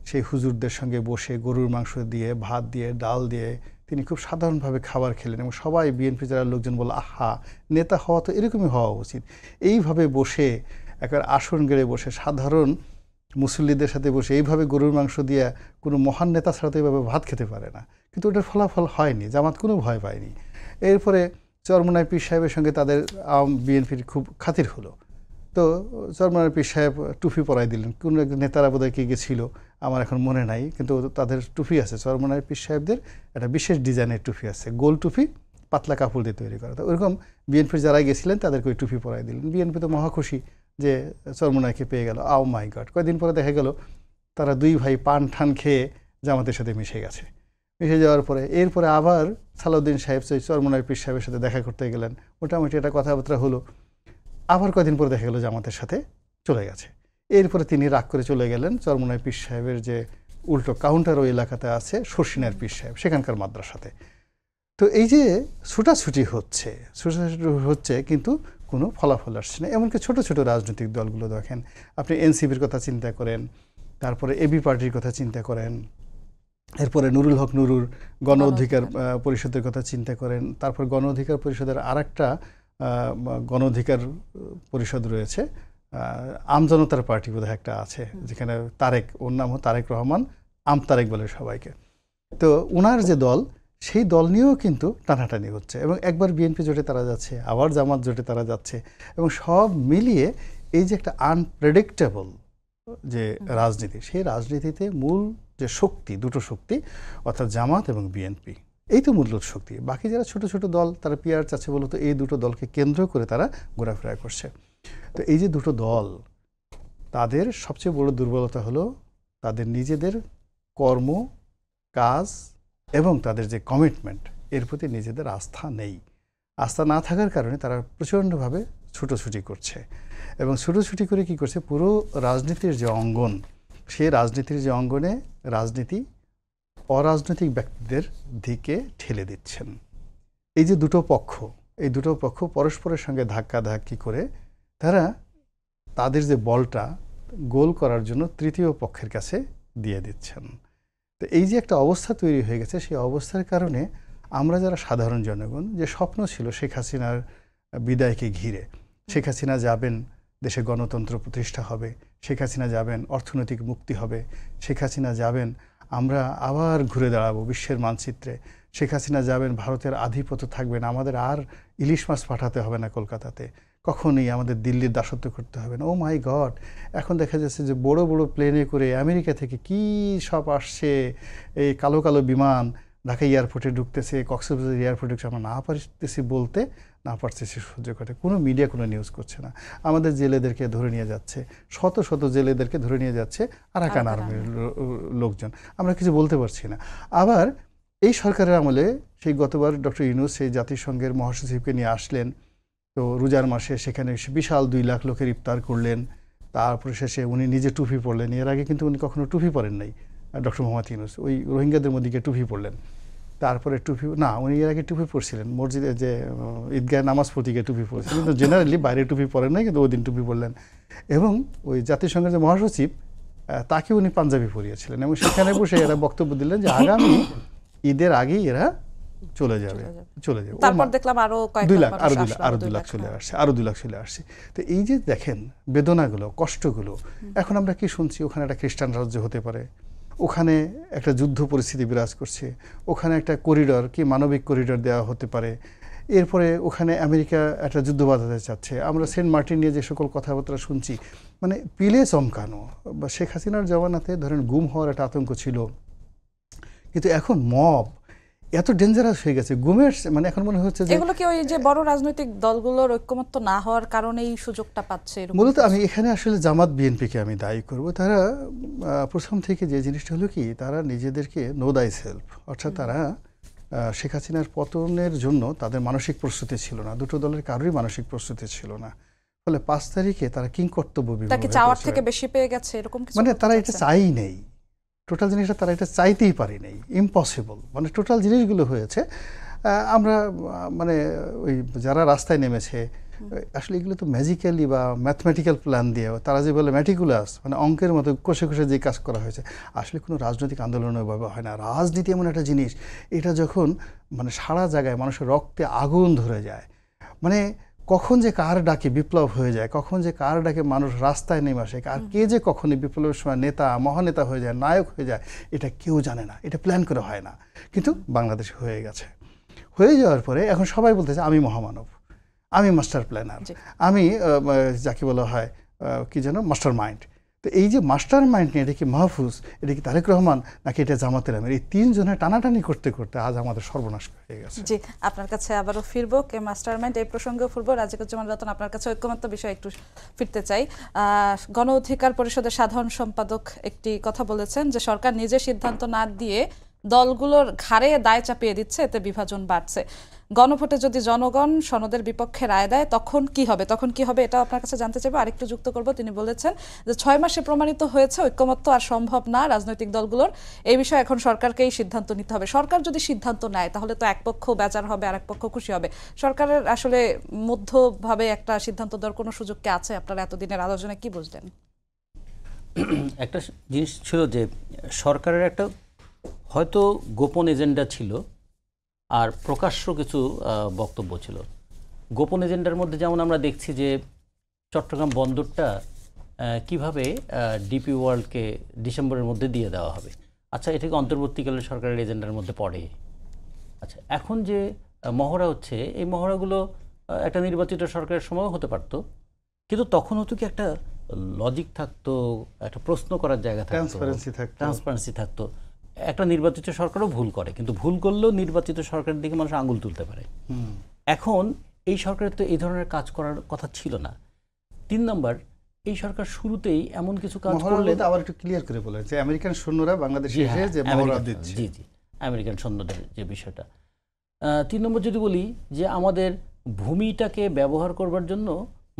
Speaker 3: সেই হুজুরদের সঙ্গে বসে গরুর মাংস দিয়ে, ভাত দিয়ে, ডাল দিয়ে তিনি খুব সাধারণভাবে খাবার খেলেন, এবং সবাই বিএনপি যারা লোকজন বলল, আহা, নেতা হওয়া তো এরকমই হওয়া উচিত। এইভাবে বসে একবার আসন গেড়ে বসে সাধারণ মুসল্লিদের সাথে বসে এইভাবে গরুর মাংস দিয়ে কোনো মহান নেতা ছাড়া তো এইভাবে ভাত খেতে পারে না। কিন্তু ওটার ফলাফল হয়নি, জামাত কোনো ভয় পায়নি। এরপরে চরমোনাই পীর সাহেবের সঙ্গে তাদের বিএনপির খুব খাতির হলো। তো চরমোনাই পীর সাহেব টুপি পরাই দিলেন, কোনো একজন নেতারা বোধহয় কে গেছিল, আমার এখন মনে নাই, কিন্তু তাদের টুপি আছে, চরমোনাই পীর সাহেবদের একটা বিশেষ ডিজাইনের টুপি আছে, গোল টুপি, পাতলা কাপড় দিয়ে তৈরি করা। তো ওইরকম বিএনপির যারা গেছিলেন তাদেরকে ওই টুপি পরাই দিলেন। বিএনপি তো মহা খুশি যে চরমোনাইকে পেয়ে গেল। আও মাই গড, কয়েকদিন পরে দেখা গেল তারা দুই ভাই পান ঠান খেয়ে জামাতের সাথে মিশে গেছে। মিশে যাওয়ার পরে এরপরে আবার সালাউদ্দিন সাহেব চরমোনাই পীর সাহেবের সাথে দেখা করতে গেলেন, মোটামুটি একটা কথাবার্তা হলো। আবার কয়েকদিন পরে দেখা গেল জামাতের সাথে চলে গেছে। এরপরে তিনি রাগ করে চলে গেলেন চরমোনাই পীর সাহেবের যে উল্টো কাউন্টার ওই এলাকাতে আছে শর্ষিনার পীর সাহেব, সেখানকার মাদ্রাসাতে। তো এই যে ছুটাছুটি হচ্ছে কিন্তু কোনো ফলাফল আসছে না। এমনকি ছোট ছোট রাজনৈতিক দলগুলো দেখেন, আপনি এনসিপির কথা চিন্তা করেন, তারপরে এবি পার্টির কথা চিন্তা করেন, এরপরে নুরুল হক নুরুর গণ অধিকার পরিষদের কথা চিন্তা করেন, তারপর গণ অধিকার পরিষদের আরেকটা গণ অধিকার পরিষদ রয়েছে, আমজনতার পার্টি বোধহয় একটা আছে, যেখানে তারেক, ওর নাম তারেক রহমান, তারেক বলে সবাইকে। তো ওনার যে দল, সেই দল নিয়েও কিন্তু টানাটানি হচ্ছে, এবং একবার বিএনপি জোটে তারা যাচ্ছে, আবার জামাত জোটে তারা যাচ্ছে, এবং সব মিলিয়ে এই যে একটা আনপ্রেডিক্টেবল যে রাজনীতি, সেই রাজনীতিতে মূল যে শক্তি, দুটো শক্তি, অর্থাৎ জামাত এবং বিএনপি, এই তো মূল শক্তি। বাকি যারা ছোট ছোট দল তারা পিআর চাচ্ছে বলতো, এই দুটো দলকে কেন্দ্র করে তারা ঘোরাফেরা করছে। তো এই যে দুটো দল, তাদের সবচেয়ে বড় দুর্বলতা হলো তাদের নিজেদের কর্ম কাজ এবং তাদের যে কমিটমেন্ট, এর প্রতি নিজেদের আস্থা নেই। আস্থা না থাকার কারণে তারা প্রচণ্ডভাবে ছুটোছুটি করছে, এবং ছুটোছুটি করে কি করছে, পুরো রাজনীতির যে অঙ্গন, সেই রাজনীতির যে অঙ্গনে রাজনীতি অরাজনৈতিক ব্যক্তিদের দিকে ঠেলে দিচ্ছেন। এই যে দুটো পক্ষ, এই দুটো পক্ষ পরস্পরের সঙ্গে ধাক্কাধাক্কি করে তারা তাদের যে বলটা গোল করার জন্য তৃতীয় পক্ষের কাছে দিয়ে দিচ্ছেন। তো এই যে একটা অবস্থা তৈরি হয়ে গেছে, সেই অবস্থার কারণে আমরা যারা সাধারণ জনগণ, যে স্বপ্ন ছিল শেখ হাসিনার বিদায়কে ঘিরে, শেখ হাসিনা যাবেন, দেশে গণতন্ত্র প্রতিষ্ঠা হবে, শেখ হাসিনা যাবেন, অর্থনৈতিক মুক্তি হবে, শেখ হাসিনা যাবেন, আমরা আবার ঘুরে দাঁড়াবো বিশ্বের মানচিত্রে, শেখ হাসিনা যাবেন, ভারতের আধিপত্য থাকবে না, আমাদের আর ইলিশ মাছ পাঠাতে হবে না কলকাতাতে, কখনোই আমাদের দিল্লির দাসত্ব করতে হবে না। ও মাই গড, এখন দেখা যাচ্ছে যে বড় বড় প্লেনে করে আমেরিকা থেকে কি সব আসছে, এই কালো কালো বিমান ঢাকা এয়ারপোর্টে ঢুকতেছে, কক্সবাজার এয়ারপোর্টে ঢুকছে, আমরা না পারতেছি বলতে, না পারতেছি সহ্য করতে, কোনো মিডিয়া কোনো নিউজ করছে না। আমাদের জেলেদেরকে ধরে নিয়ে যাচ্ছে, শত শত জেলেদেরকে ধরে নিয়ে যাচ্ছে আরাকান আর্মির লোকজন, আমরা কিছু বলতে পারছি না। আবার এই সরকারের আমলে সেই গতবার ডক্টর ইউনূস সেই জাতিসংঘের মহাসচিবকে নিয়ে আসলেন, তো রোজার মাসে সেখানে বিশাল 2 লাখ লোকের ইফতার করলেন, তারপরে শেষে উনি নিজে টুপি পরলেন। এর আগে কিন্তু উনি কখনো টুপি পরেন নাই ডক্টর মোহাম্মদ ইউনূস, ওই রোহিঙ্গাদের মধ্যে গিয়ে টুপি পরলেন, তারপরে টুপি না, উনি এর আগে টুপি পরছিলেন মসজিদে, যে ঈদগাহে নামাজ পড়তে গিয়ে টুপি পরছিলেন, কিন্তু জেনারেলি বাইরে টুপি পরেন নাই, কিন্তু ওই দিন টুপি পরলেন। এবং ওই জাতিসংঘের যে মহাসচিব তাকে উনি পাঞ্জাবি পরিয়েছিলেন, এবং সেখানে বসে এরা বক্তব্য দিলেন যে আগামী ঈদের আগেই এরা চলে যাবে।
Speaker 1: তারপর দেখলাম আরো
Speaker 3: 2 লাখ, আরো 2 লাখ চলে আসছে, আরো 2 লাখ চলে আসছে। তো এই যে দেখেন বেদনাগুলো, কষ্টগুলো, এখন আমরা কি শুনছি ওখানে একটা খ্রিস্টান রাজ্য হতে পারে, ওখানে একটা যুদ্ধ পরিস্থিতি বিরাজ করছে, ওখানে একটা করিডর কি মানবিক করিডর দেওয়া হতে পারে, এরপরে ওখানে আমেরিকা একটা যুদ্ধ বাঁধাতে চাচ্ছে। আমরা সেন্ট মার্টিন নিয়ে যে সকল কথাবার্তা শুনছি, মানে পিলে চমকানো। বা শেখ হাসিনার জমানাতে ধরেন গুম হওয়ার একটা আতঙ্ক ছিল, কিন্তু এখন মব এত ডেঞ্জারাস হয়ে গেছে, গুমের মানে এখন মনে হচ্ছে যে
Speaker 1: এগুলো কি ওই যে বড় রাজনৈতিক দলগুলোর ঐক্যমত্য না হওয়ার কারণে এই সুযোগটা পাচ্ছে?
Speaker 3: মূলত আমি এখানে আসলে জামাত বিএনপিকে আমি দায়ী করব। তারা প্রথম থেকে যে জিনিসটা হলো কি, তারা নিজেদেরকে নো দাই সেলফ, অর্থাৎ তারা শেখ হাসিনার পতনের জন্য তাদের মানসিক প্রস্তুতি ছিল না, দুটো দলের কারোরই মানসিক প্রস্তুতি ছিল না। ফলে 5 তারিখে তারা কিংকর্তব্য বিমূঢ়
Speaker 1: চাওয়ার থেকে বেশি পেয়ে গেছে এরকম কিছু,
Speaker 3: মানে তারা এটা চাই নেই, টোটাল জিনিসটা তারা এটা চাইতেই পারি নাই, ইম্পসিবল, মানে টোটাল জিনিসগুলো হয়েছে। আমরা মানে ওই যারা রাস্তায় নেমেছে আসলে এগুলো তো ম্যাজিক্যালি বা ম্যাথমেটিক্যাল প্ল্যান দিয়ে, তারা যে বলে ম্যাটিকুলাস, মানে অঙ্কের মতো কষে কষে যে কাজ করা হয়েছে, আসলে কোনো রাজনৈতিক আন্দোলনের ওইভাবে হয় না। রাজনীতি এমন একটা জিনিস, এটা যখন মানে সারা জায়গায় মানুষের রক্তে আগুন ধরে যায়, মানে কখন যে কার ডাকে বিপ্লব হয়ে যায়, কখন যে কার ডাকে মানুষ রাস্তায় নেমে আসে, আর কে যে কখনই বিপ্লবের সময় নেতা, মহানেতা হয়ে যায়, নায়ক হয়ে যায়, এটা কেউ জানে না, এটা প্ল্যান করে হয় না। কিন্তু বাংলাদেশে হয়ে গেছে। হয়ে যাওয়ার পরে এখন সবাই বলতেছে আমি মহামানব, আমি মাস্টার প্ল্যানার, আমি যাকে বলা হয় কি যেন মাস্টার মাইন্ড। তো এই যে মাস্টার মাইন্ড নিয়ে, এটা কি মাহফুজ, এটা কি তারেক রহমান, নাকি এটা জামাতের আমির, এই 3 জনের টানাটানি করতে করতে আজ আমাদের সর্বনাশ হয়ে গেছে।
Speaker 1: জি, আপনার কাছে আবারও ফিরবো, কে মাস্টার মাইন্ড এই প্রসঙ্গেও ফিরবো। রাজিকুজ্জামান রতন, আপনার কাছে ঐক্যমত্য বিষয়ে একটু ফিরতে চাই। গণ অধিকার পরিষদের সাধারণ সম্পাদক একটি কথা বলেছেন যে সরকার নিজে সিদ্ধান্ত না দিয়ে দলগুলোর ঘাড়ে দায় চাপিয়ে দিচ্ছে, এতে বিভাজন বাড়ছে। গণভোটে যদি জনগণ সনদের বিপক্ষে রায় দেয় তখন কি হবে, এটা আপনার কাছে জানতে চাইবো। আরেকটু যুক্ত করব, তিনি বলেছেন যে 6 মাসে প্রমাণিত হয়েছে ঐক্যমত্য আর সম্ভব না রাজনৈতিক দলগুলোর, এই বিষয়ে এখন সরকারকেই সিদ্ধান্ত নিতে হবে। সরকার যদি সিদ্ধান্ত নেয় তাহলে তো এক পক্ষ বেজার হবে আর এক পক্ষ খুশি হবে। সরকারের আসলে মধ্যভাবে একটা সিদ্ধান্ত দেওয়ার কোনো সুযোগ কি আছে? আপনারা এতদিনের আলোচনায় কি বুঝলেন?
Speaker 2: একটা জিনিস ছিল যে সরকারের একটা হয়তো গোপন এজেন্ডা ছিল, আর প্রকাশ্য কিছু বক্তব্য ছিল। গোপন এজেন্ডার মধ্যে যেমন আমরা দেখছি যে চট্টগ্রাম বন্দরটা কিভাবে ডিপি ওয়ার্ল্ডকে ডিসেম্বরের মধ্যে দিয়ে দেওয়া হবে। আচ্ছা, এটা কি অন্তর্বর্তীকালীন সরকারের এজেন্ডার মধ্যে পড়ে? আচ্ছা, এখন যে মহড়া হচ্ছে, এই মহড়াগুলো একটা নির্বাচিত সরকারের সময়ও হতে পারত, কিন্তু তখন হতো কি একটা লজিক থাকতো, একটা প্রশ্ন করার জায়গা থাকতো, ট্রান্সপারেন্সি থাকতো। একটা নির্বাচিত সরকারও ভুল করে, কিন্তু ভুল করলেও নির্বাচিত সরকারের দিকে মানুষ আঙুল তুলতে পারে। এখন এই সরকারের তো এই ধরনের কাজ করার কথা ছিল না। 3 নম্বর, এই সরকার শুরুতেই এমন কিছু কাজ করলে,
Speaker 3: আবার একটু ক্লিয়ার করে বলেন যে আমেরিকান সৈন্যরা বাংলাদেশে এসে যে মহড়া দিচ্ছে।
Speaker 2: জি জি, আমেরিকান সৈন্যদের যে বিষয়টা। 3 নম্বর যদি বলি যে আমাদের ভূমিটাকে ব্যবহার করবার জন্য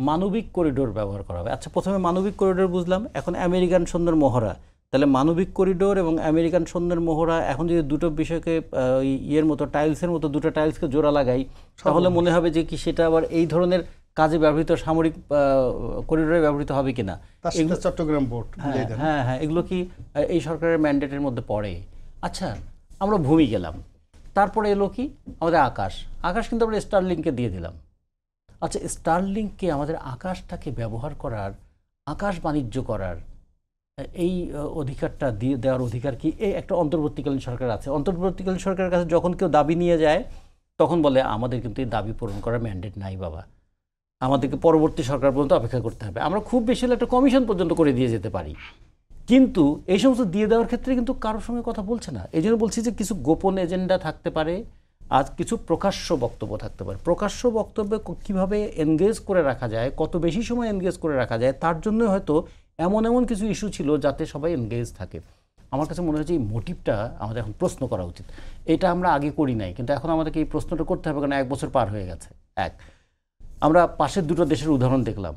Speaker 2: মানবিক করিডোর ব্যবহার করা হবে। আচ্ছা, প্রথমে মানবিক করিডোর বুঝলাম, এখন আমেরিকান সৈন্যের মহড়া। তাহলে মানবিক করিডোর এবং আমেরিকান সৈন্যের মহড়া, এখন যদি দুটো বিষয়কে ইয়ের মতো টাইলসের মতো দুটো টাইলসকে জোড়া লাগাই, তাহলে মনে হবে যে কি সেটা আবার এই ধরনের কাজে ব্যবহৃত সামরিক করিডোরে ব্যবহৃত হবে কিনা।
Speaker 3: চট্টগ্রাম বোর্ড,
Speaker 2: হ্যাঁ, এগুলো কি এই সরকারের ম্যান্ডেটের মধ্যে পড়ে? আচ্ছা, আমরা ভূমি গেলাম, তারপরে এলো কি আমাদের আকাশ কিন্তু আমরা স্টারলিংকে দিয়ে দিলাম। আচ্ছা, স্টারলিংককে আমাদের আকাশটাকে ব্যবহার করার, আকাশ বাণিজ্য করার এই অধিকারটা দিয়ে দেওয়ার অধিকার কি এই একটা অন্তর্বর্তীকালীন সরকার আছে? অন্তর্বর্তীকালীন সরকারের কাছে যখন কেউ দাবি নিয়ে যায় তখন বলে আমাদের কিন্তু এই দাবি পূরণ করার ম্যান্ডেট নাই বাবা, আমাদেরকে পরবর্তী সরকার পর্যন্ত অপেক্ষা করতে হবে, আমরা খুব বেশি হলে একটা কমিশন পর্যন্ত করে দিয়ে যেতে পারি। কিন্তু এই সমস্ত দিয়ে দেওয়ার ক্ষেত্রে কিন্তু কারোর সঙ্গে কথা বলছে না। এই জন্য বলছি যে কিছু গোপন এজেন্ডা থাকতে পারে, আর কিছু প্রকাশ্য বক্তব্য থাকতে পারে। প্রকাশ্য বক্তব্যে কীভাবে এনগেজ করে রাখা যায়, কত বেশি সময় এনগেজ করে রাখা যায়, তার জন্য হয়তো এমন এমন কিছু ইস্যু ছিল যাতে সবাই এনগেজ থাকে। আমার কাছে মনে হচ্ছে এই মোটিভটা আমাদের এখন প্রশ্ন করা উচিত। এটা আমরা আগে করি নাই, কিন্তু এখন আমাদেরকে এই প্রশ্নটা করতে হবে, কারণ 1 বছর পার হয়ে গেছে। আমরা পাশের দুটো দেশের উদাহরণ দেখলাম,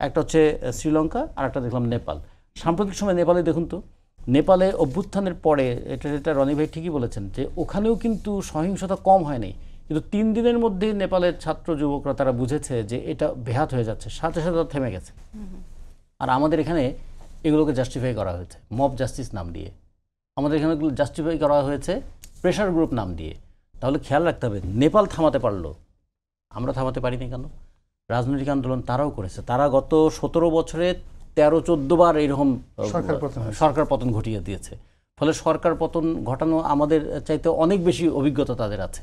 Speaker 2: একটা হচ্ছে শ্রীলঙ্কা আর একটা দেখলাম নেপাল। সাম্প্রতিক সময় নেপালে দেখুন তো, নেপালে অভ্যুত্থানের পরে এটা রনি ভাই ঠিকই বলেছেন যে ওখানেও কিন্তু সহিংসতা কম হয়নি, কিন্তু 3 দিনের মধ্যে নেপালের ছাত্র যুবকরা তারা বুঝেছে যে এটা বেহাত হয়ে যাচ্ছে, সাথে সাথে থেমে গেছে। আর আমাদের এখানে এগুলোকে জাস্টিফাই করা হয়েছে মব জাস্টিস নাম দিয়ে, আমাদের এখানে এগুলো জাস্টিফাই করা হয়েছে প্রেশার গ্রুপ নাম দিয়ে। তাহলে খেয়াল রাখতে হবে, নেপাল থামাতে পারলো, আমরা থামাতে পারিনি কেন? রাজনৈতিক আন্দোলন তারাও করেছে, তারা গত 17 বছরে 13-14 বার এইরকম সরকার পতন ঘটিয়ে দিয়েছে। ফলে সরকার পতন ঘটানো আমাদের চাইতে অনেক বেশি অভিজ্ঞতা তাদের আছে,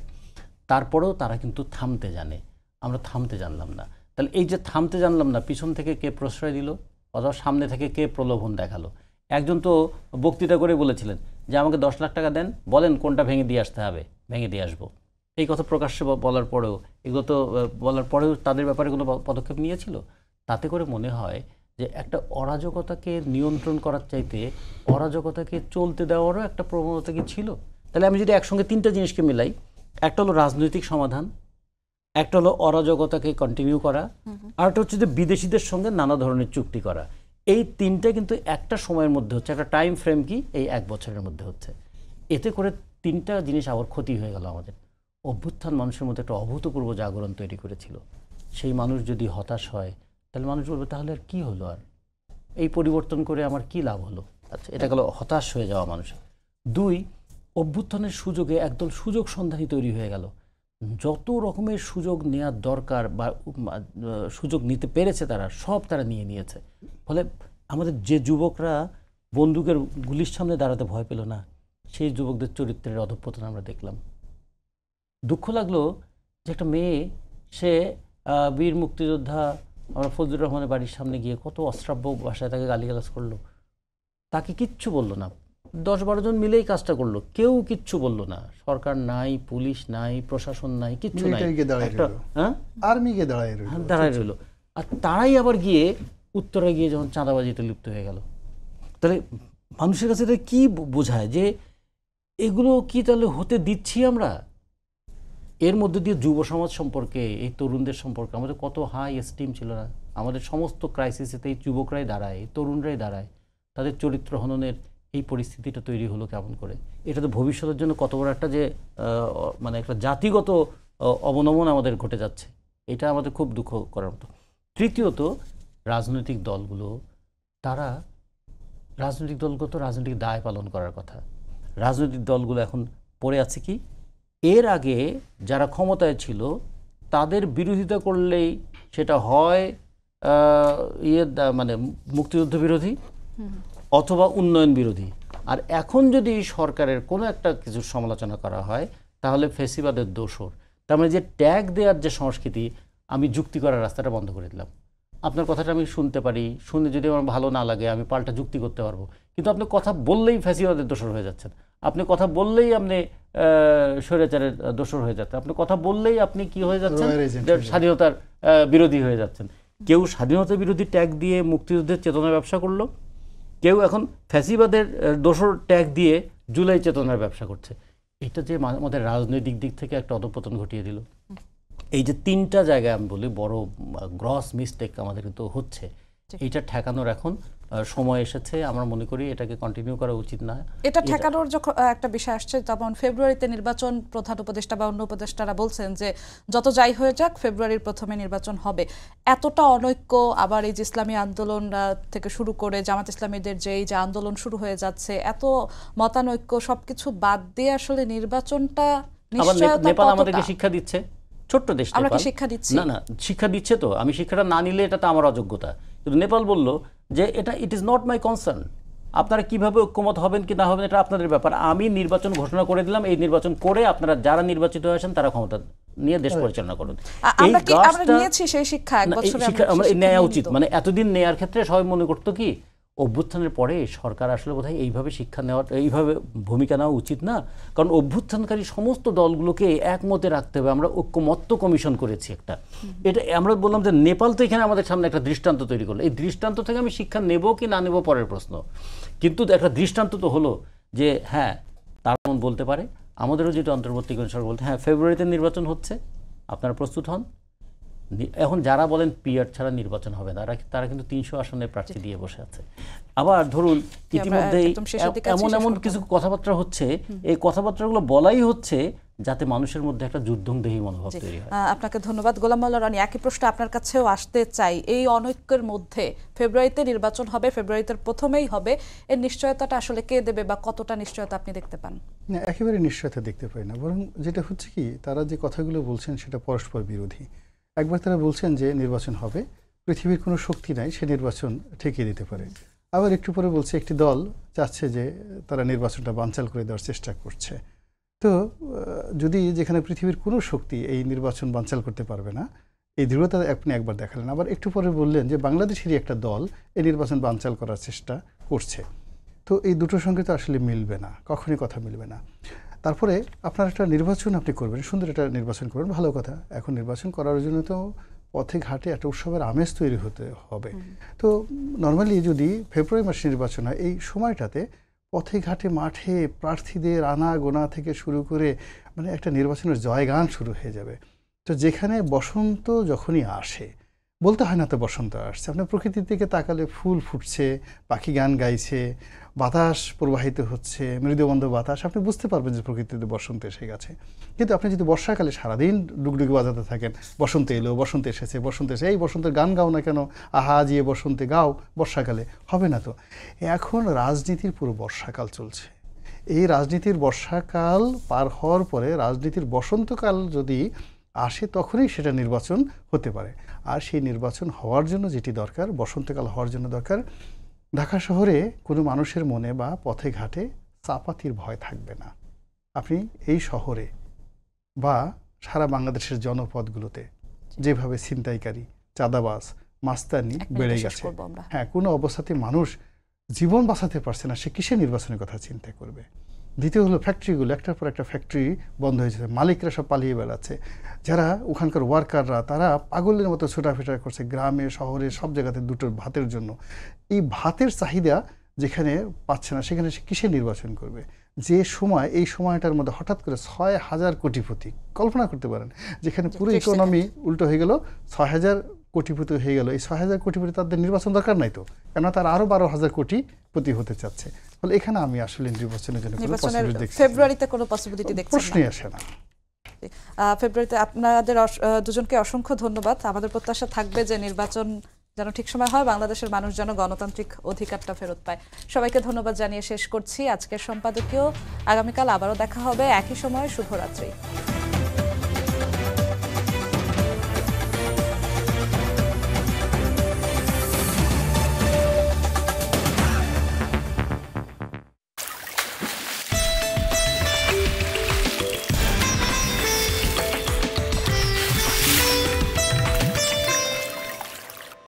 Speaker 2: তারপরেও তারা কিন্তু থামতে জানে, আমরা থামতে জানলাম না। তাহলে এই যে থামতে জানলাম না, পিছন থেকে কে প্রশ্রয় দিল অথবা সামনে থেকে কে প্রলোভন দেখালো? একজন তো বক্তৃতা করে বলেছিলেন যে আমাকে 10 লাখ টাকা দেন, বলেন কোনটা ভেঙে দিয়ে আসতে হবে, ভেঙে দিয়ে আসবো। এই কথা প্রকাশ্যে বলার পরেও, এগুলো তো বলার পরেও তাদের ব্যাপারে কোনো পদক্ষেপ নিয়েছিল? তাতে করে মনে হয় যে একটা অরাজকতাকে নিয়ন্ত্রণ করার চাইতে অরাজকতাকে চলতে দেওয়ারও একটা প্রবণতা কি ছিল? তাহলে আমি যদি একসঙ্গে 3টা জিনিসকে মিলাই, একটা হলো রাজনৈতিক সমাধান, একটা হলো অরাজকতাকে কন্টিনিউ করা, আর একটা হচ্ছে যে বিদেশিদের সঙ্গে নানা ধরনের চুক্তি করা। এই 3টা কিন্তু একটা সময়ের মধ্যে হচ্ছে, একটা টাইম ফ্রেম কি এই 1 বছরের মধ্যে হচ্ছে। এতে করে 3টা জিনিস আবার ক্ষতি হয়ে গেল আমাদের। অভ্যুত্থান মানুষের মধ্যে একটা অভূতপূর্ব জাগরণ তৈরি করেছিল। সেই মানুষ যদি হতাশ হয় তাহলে মানুষ বলবে তাহলে আর কি হলো, আর এই পরিবর্তন করে আমার কি লাভ হলো? আচ্ছা, এটা গেল হতাশ হয়ে যাওয়া মানুষের। 2, অভ্যুত্থানের সুযোগে একদল সুযোগ সন্ধানী তৈরি হয়ে গেল, যত রকমের সুযোগ নেওয়ার দরকার বা সুযোগ নিতে পেরেছে তারা সব তারা নিয়ে নিয়েছে। ফলে আমাদের যে যুবকরা বন্দুকের গুলির সামনে দাঁড়াতে ভয় পেল না, সেই যুবকদের চরিত্রের অধঃপতন আমরা দেখলাম। দুঃখ লাগলো যে একটা মেয়ে, সে বীর মুক্তিযোদ্ধা, আমরা ফজলুর রহমানের বাড়ির সামনে গিয়ে কত অশ্রাব্য ভাষায় তাকে গালিগালাজ করলো, তাকে কিচ্ছু বললো না। 10-12 জন মিলেই কাজটা করলো, কেউ কিচ্ছু বললো না। সরকার নাই, পুলিশ নাই, প্রশাসন নাই, কিচ্ছু নাই,
Speaker 3: আর্মিকে দাঁড়ায়
Speaker 2: রইল। আর তারাই আবার গিয়ে উত্তরে গিয়ে যখন চাঁদাবাজিতে লিপ্ত হয়ে গেল, তাহলে মানুষের কাছে এটা কি বোঝায় যে এগুলো কি তাহলে হতে দিচ্ছি আমরা? এর মধ্যে দিয়ে যুব সমাজ সম্পর্কে, এই তরুণদের সম্পর্কে আমাদের কত হাই এস্টিম ছিল না? আমাদের সমস্ত ক্রাইসিসেতে এই যুবকরাই দাঁড়ায়, এই তরুণরাই দাঁড়ায়। তাদের চরিত্র হননের এই পরিস্থিতিটা তৈরি হলো কেমন করে? এটা তো ভবিষ্যতের জন্য কত বড় একটা যে মানে একটা জাতিগত অবনমন আমাদের ঘটে যাচ্ছে, এটা আমাদের খুব দুঃখ করার মতো। তৃতীয়ত, রাজনৈতিক দলগুলো, তারা রাজনৈতিক দায় পালন করার কথা। রাজনৈতিক দলগুলো এখন পড়ে আছে কি, এর আগে যারা ক্ষমতায় ছিল তাদের বিরোধিতা করলেই সেটা হয় মানে মুক্তিযুদ্ধ বিরোধী অথবা উন্নয়ন বিরোধী। আর এখন যদি সরকারের কোনো একটা কিছু সমালোচনা করা হয় তাহলে ফেসিবাদের দোসর। তার মানে যে ট্যাগ দেওয়ার যে সংস্কৃতি, আমি যুক্তি করার রাস্তাটা বন্ধ করে দিলাম। আপনার কথাটা আমি শুনতে পারি, শুনে যদি আমার ভালো না লাগে আমি পাল্টা যুক্তি করতে পারবো, কিন্তু আপনি কথা বললেই ফ্যাসিবাদের দোসর হয়ে যাচ্ছেন, আপনি কথা বললেই আপনি স্বৈরাচারের দোসর হয়ে যাচ্ছেন, আপনি কথা বললেই আপনি কি হয়ে যাচ্ছেন, স্বাধীনতার বিরোধী হয়ে যাচ্ছেন। কেউ স্বাধীনতা বিরোধী ট্যাগ দিয়ে মুক্তিযুদ্ধের চেতনার ব্যবসা করলো, কেউ এখন ফ্যাসিবাদের দোসর ট্যাগ দিয়ে জুলাই চেতনার ব্যবসা করছে। এটা যে আমাদের রাজনৈতিক দিক থেকে একটা অধঃপতন ঘটিয়ে দিল। এই যে 3টা জায়গায় আমি বলি বড় গ্রস মিস্টেক আমাদের কিন্তু হচ্ছে, এইটা ঠেকানোর এখন সময় এসেছে। আমরা মনে করি এটাকে কন্টিনিউ করা উচিত না।
Speaker 1: এটা ঠেকানোর যখন একটা বিষয় আসছে, তখন ফেব্রুয়ারিতে নির্বাচন, প্রধান উপদেষ্টা বা অন্য উপদেষ্টারা বলছেন যে যত যাই হয়ে যাক ফেব্রুয়ারির প্রথমে নির্বাচন হবে। এতটা অনৈক্য, আবার এই যে ইসলামী আন্দোলন থেকে শুরু করে জামাত ইসলামীদের যে এই যে আন্দোলন শুরু হয়ে যাচ্ছে, এত মতানৈক্য সবকিছু বাদ দিয়ে আসলে নির্বাচনটা
Speaker 2: নেপাল আমাদেরকে শিক্ষা দিচ্ছে। ছোট্ট দেশ
Speaker 1: আমরা কি
Speaker 2: নেপাল।
Speaker 1: শিক্ষা দিচ্ছি?
Speaker 2: না, শিক্ষা দিচ্ছে তো। আমি শিক্ষাটা না নিলে এটা তো আমার অযোগ্যতা। কিন্তু নেপাল বলল যে এটা it is not my concern, আপনারা কিভাবে ঐক্যমত হবেন কি না হবেন এটা আপনাদের ব্যাপার, আমি নির্বাচন ঘোষণা করে দিলাম, এই নির্বাচন করে আপনারা যারা নির্বাচিত হয়েছেন তারা ক্ষমতা নিয়ে দেশ পরিচালনা করুন।
Speaker 1: আমরা নিয়েছি সেই শিক্ষা, এক বছরে
Speaker 2: আমরা নেওয়া উচিত। মানে এতদিন নেয়ার ক্ষেত্রে সবাই মনে করতো কি অভ্যুত্থানের পরে সরকার আসলে বোধহয় এইভাবে শিক্ষা নেওয়া, এইভাবে ভূমিকা নেওয়া উচিত না, কারণ অভ্যুত্থানকারী সমস্ত দলগুলোকে একমতে রাখতে হবে। আমরা ঐক্যমত্য কমিশন করেছি একটা, এটা আমরা বললাম যে নেপাল তো এখানে আমাদের সামনে একটা দৃষ্টান্ত তৈরি করলো। এই দৃষ্টান্ত থেকে আমি শিক্ষা নেব কি না নেব পরের প্রশ্ন, কিন্তু একটা দৃষ্টান্ত তো হলো যে হ্যাঁ তারা বলতে পারে, আমাদেরও যেটা অন্তর্বর্তীকালীন সরকার বলতে হ্যাঁ ফেব্রুয়ারিতে নির্বাচন হচ্ছে, আপনারা প্রস্তুত হন। এখন যারা বলেন পিআর ছাড়া নির্বাচন হবে না, তারা কিন্তু 300 আসনে প্রার্থী দিয়ে বসে আছে। আবার ধরুন ইতিমধ্যেই এমন কিছু কথাবার্তা হচ্ছে, এই কথাবার্তাগুলো বলাই হচ্ছে যাতে মানুষের মধ্যে একটা যুদ্ধংদেহী মনোভাব তৈরি হয়।
Speaker 1: আপনাকে ধন্যবাদ। গোলাম মাওলা রনি, একই প্রশ্ন আপনার কাছেও আসতে চাই। এই অনৈক্যের মধ্যে ফেব্রুয়ারিতে নির্বাচন হবে, ফেব্রুয়ারিতে প্রথমেই হবে, এর নিশ্চয়তাটা আসলে কে দেবে বা কতটা নিশ্চয়তা আপনি দেখতে পান?
Speaker 3: না, একেবারে নিশ্চয়তা দেখতে পাই না, বরং যেটা হচ্ছে কি তারা যে কথাগুলো বলছেন সেটা পরস্পর বিরোধী। একবার তারা বলছেন যে নির্বাচন হবে, পৃথিবীর কোনো শক্তি নাই সে নির্বাচন ঠেকিয়ে দিতে পারে। আবার একটু পরে বলছে একটি দল চাচ্ছে যে তারা নির্বাচনটা বানচাল করে দেওয়ার চেষ্টা করছে। তো যদি যেখানে পৃথিবীর কোনো শক্তি এই নির্বাচন বানচাল করতে পারবে না, এই দৃঢ়তা আপনি একবার দেখালেন। আবার একটু পরে বললেন যে বাংলাদেশেরই একটা দল এই নির্বাচন বানচাল করার চেষ্টা করছে। তো এই দুটোর সঙ্গে তো আসলে মিলবে না, কখনই কথা মিলবে না। তারপরে আপনার একটা নির্বাচন আপনি করবেন, সুন্দর একটা নির্বাচন করবেন, ভালো কথা। এখন নির্বাচন করার জন্য তো পথে ঘাটে একটা উৎসবের আমেজ তৈরি হতে হবে। তো নর্মালি যদি ফেব্রুয়ারি মাসে নির্বাচন হয়, এই সময়টাতে পথে ঘাটে মাঠে প্রার্থীদের আনা গোনা থেকে শুরু করে মানে একটা নির্বাচনের জয়গান শুরু হয়ে যাবে। তো যেখানে বসন্ত যখনই আসে, বলতে হয় না তো বসন্ত আসছে, আপনার প্রকৃতির দিকে তাকালে ফুল ফুটছে, পাখি গান গাইছে, বাতাস প্রবাহিত হচ্ছে, মৃদুমন্দ বাতাস, আপনি বুঝতে পারবেন যে প্রকৃতিতে বসন্ত এসে গেছে। কিন্তু আপনি যদি বর্ষাকালে সারাদিন ডুগডুগি বাজাতে থাকেন, বসন্ত এলো, বসন্ত এসেছে, বসন্ত এসে, এই বসন্তের গান গাও না কেন, আহা জিয়ে বসন্তে গাও, বর্ষাকালে হবে না তো। এখন রাজনীতির পুরো বর্ষাকাল চলছে। এই রাজনীতির বর্ষাকাল পার হওয়ার পরে রাজনীতির বসন্তকাল যদি আসে, তখনই সেটা নির্বাচন হতে পারে। আর সেই নির্বাচন হওয়ার জন্য যেটি দরকার, বসন্তকাল হওয়ার জন্য দরকার, ঢাকা শহরে কোনো মানুষের মনে বা পথে ঘাটে চাপাতির ভয় থাকবে না। আপনি এই শহরে বা সারা বাংলাদেশের জনপদগুলোতে যেভাবে ছিনতাইকারী, চাঁদাবাজ, মাস্তানি বেড়ে গেছে, হ্যাঁ, কোনো অবস্থাতে মানুষ জীবন বাঁচাতে পারছে না, সে কিসে নির্বাচনের কথা চিন্তা করবে? দ্বিতীয় হলো ফ্যাক্টরিগুলো, একটার পর একটা ফ্যাক্টরি বন্ধ হয়েছে, মালিকরা সব পালিয়ে বেড়াচ্ছে, যারা ওখানকার ওয়ার্কাররা তারা পাগলের মতো ছোটাফেটা করছে গ্রামে শহরে সব জায়গাতে দুটো ভাতের জন্য। এই ভাতের চাহিদা যেখানে পাচ্ছে না, সেখানে সে কিসে নির্বাচন করবে? যে সময়, এই সময়টার মধ্যে হঠাৎ করে 6,000 কোটিপতি, কল্পনা করতে পারেন, যেখানে পুরো ইকোনমি উল্টো হয়ে গেল, 6,000 কোটিপতি হয়ে গেল। এই 6,000 কোটিপতি তাদের নির্বাচন দরকার নাই তো, কেননা তারা আরও 12,000 কোটিপতি হতে চাচ্ছে। ফলে এখানে আমি আসলে নির্বাচনের জন্য
Speaker 1: ফেব্রুয়ারিতে কোনো পসিবিলিটি দেখছি না,
Speaker 3: প্রশ্নই আসে না।
Speaker 1: ফেব্রুয়ারিতে আপনাদের দুজনকে অসংখ্য ধন্যবাদ। আমাদের প্রত্যাশা থাকবে যে নির্বাচন যেন ঠিক সময় হয়, বাংলাদেশের মানুষ যেন গণতান্ত্রিক অধিকারটা ফেরত পায়। সবাইকে ধন্যবাদ জানিয়ে শেষ করছি আজকের সম্পাদকীয়। আগামীকাল আবারও দেখা হবে একই সময়। শুভরাত্রি।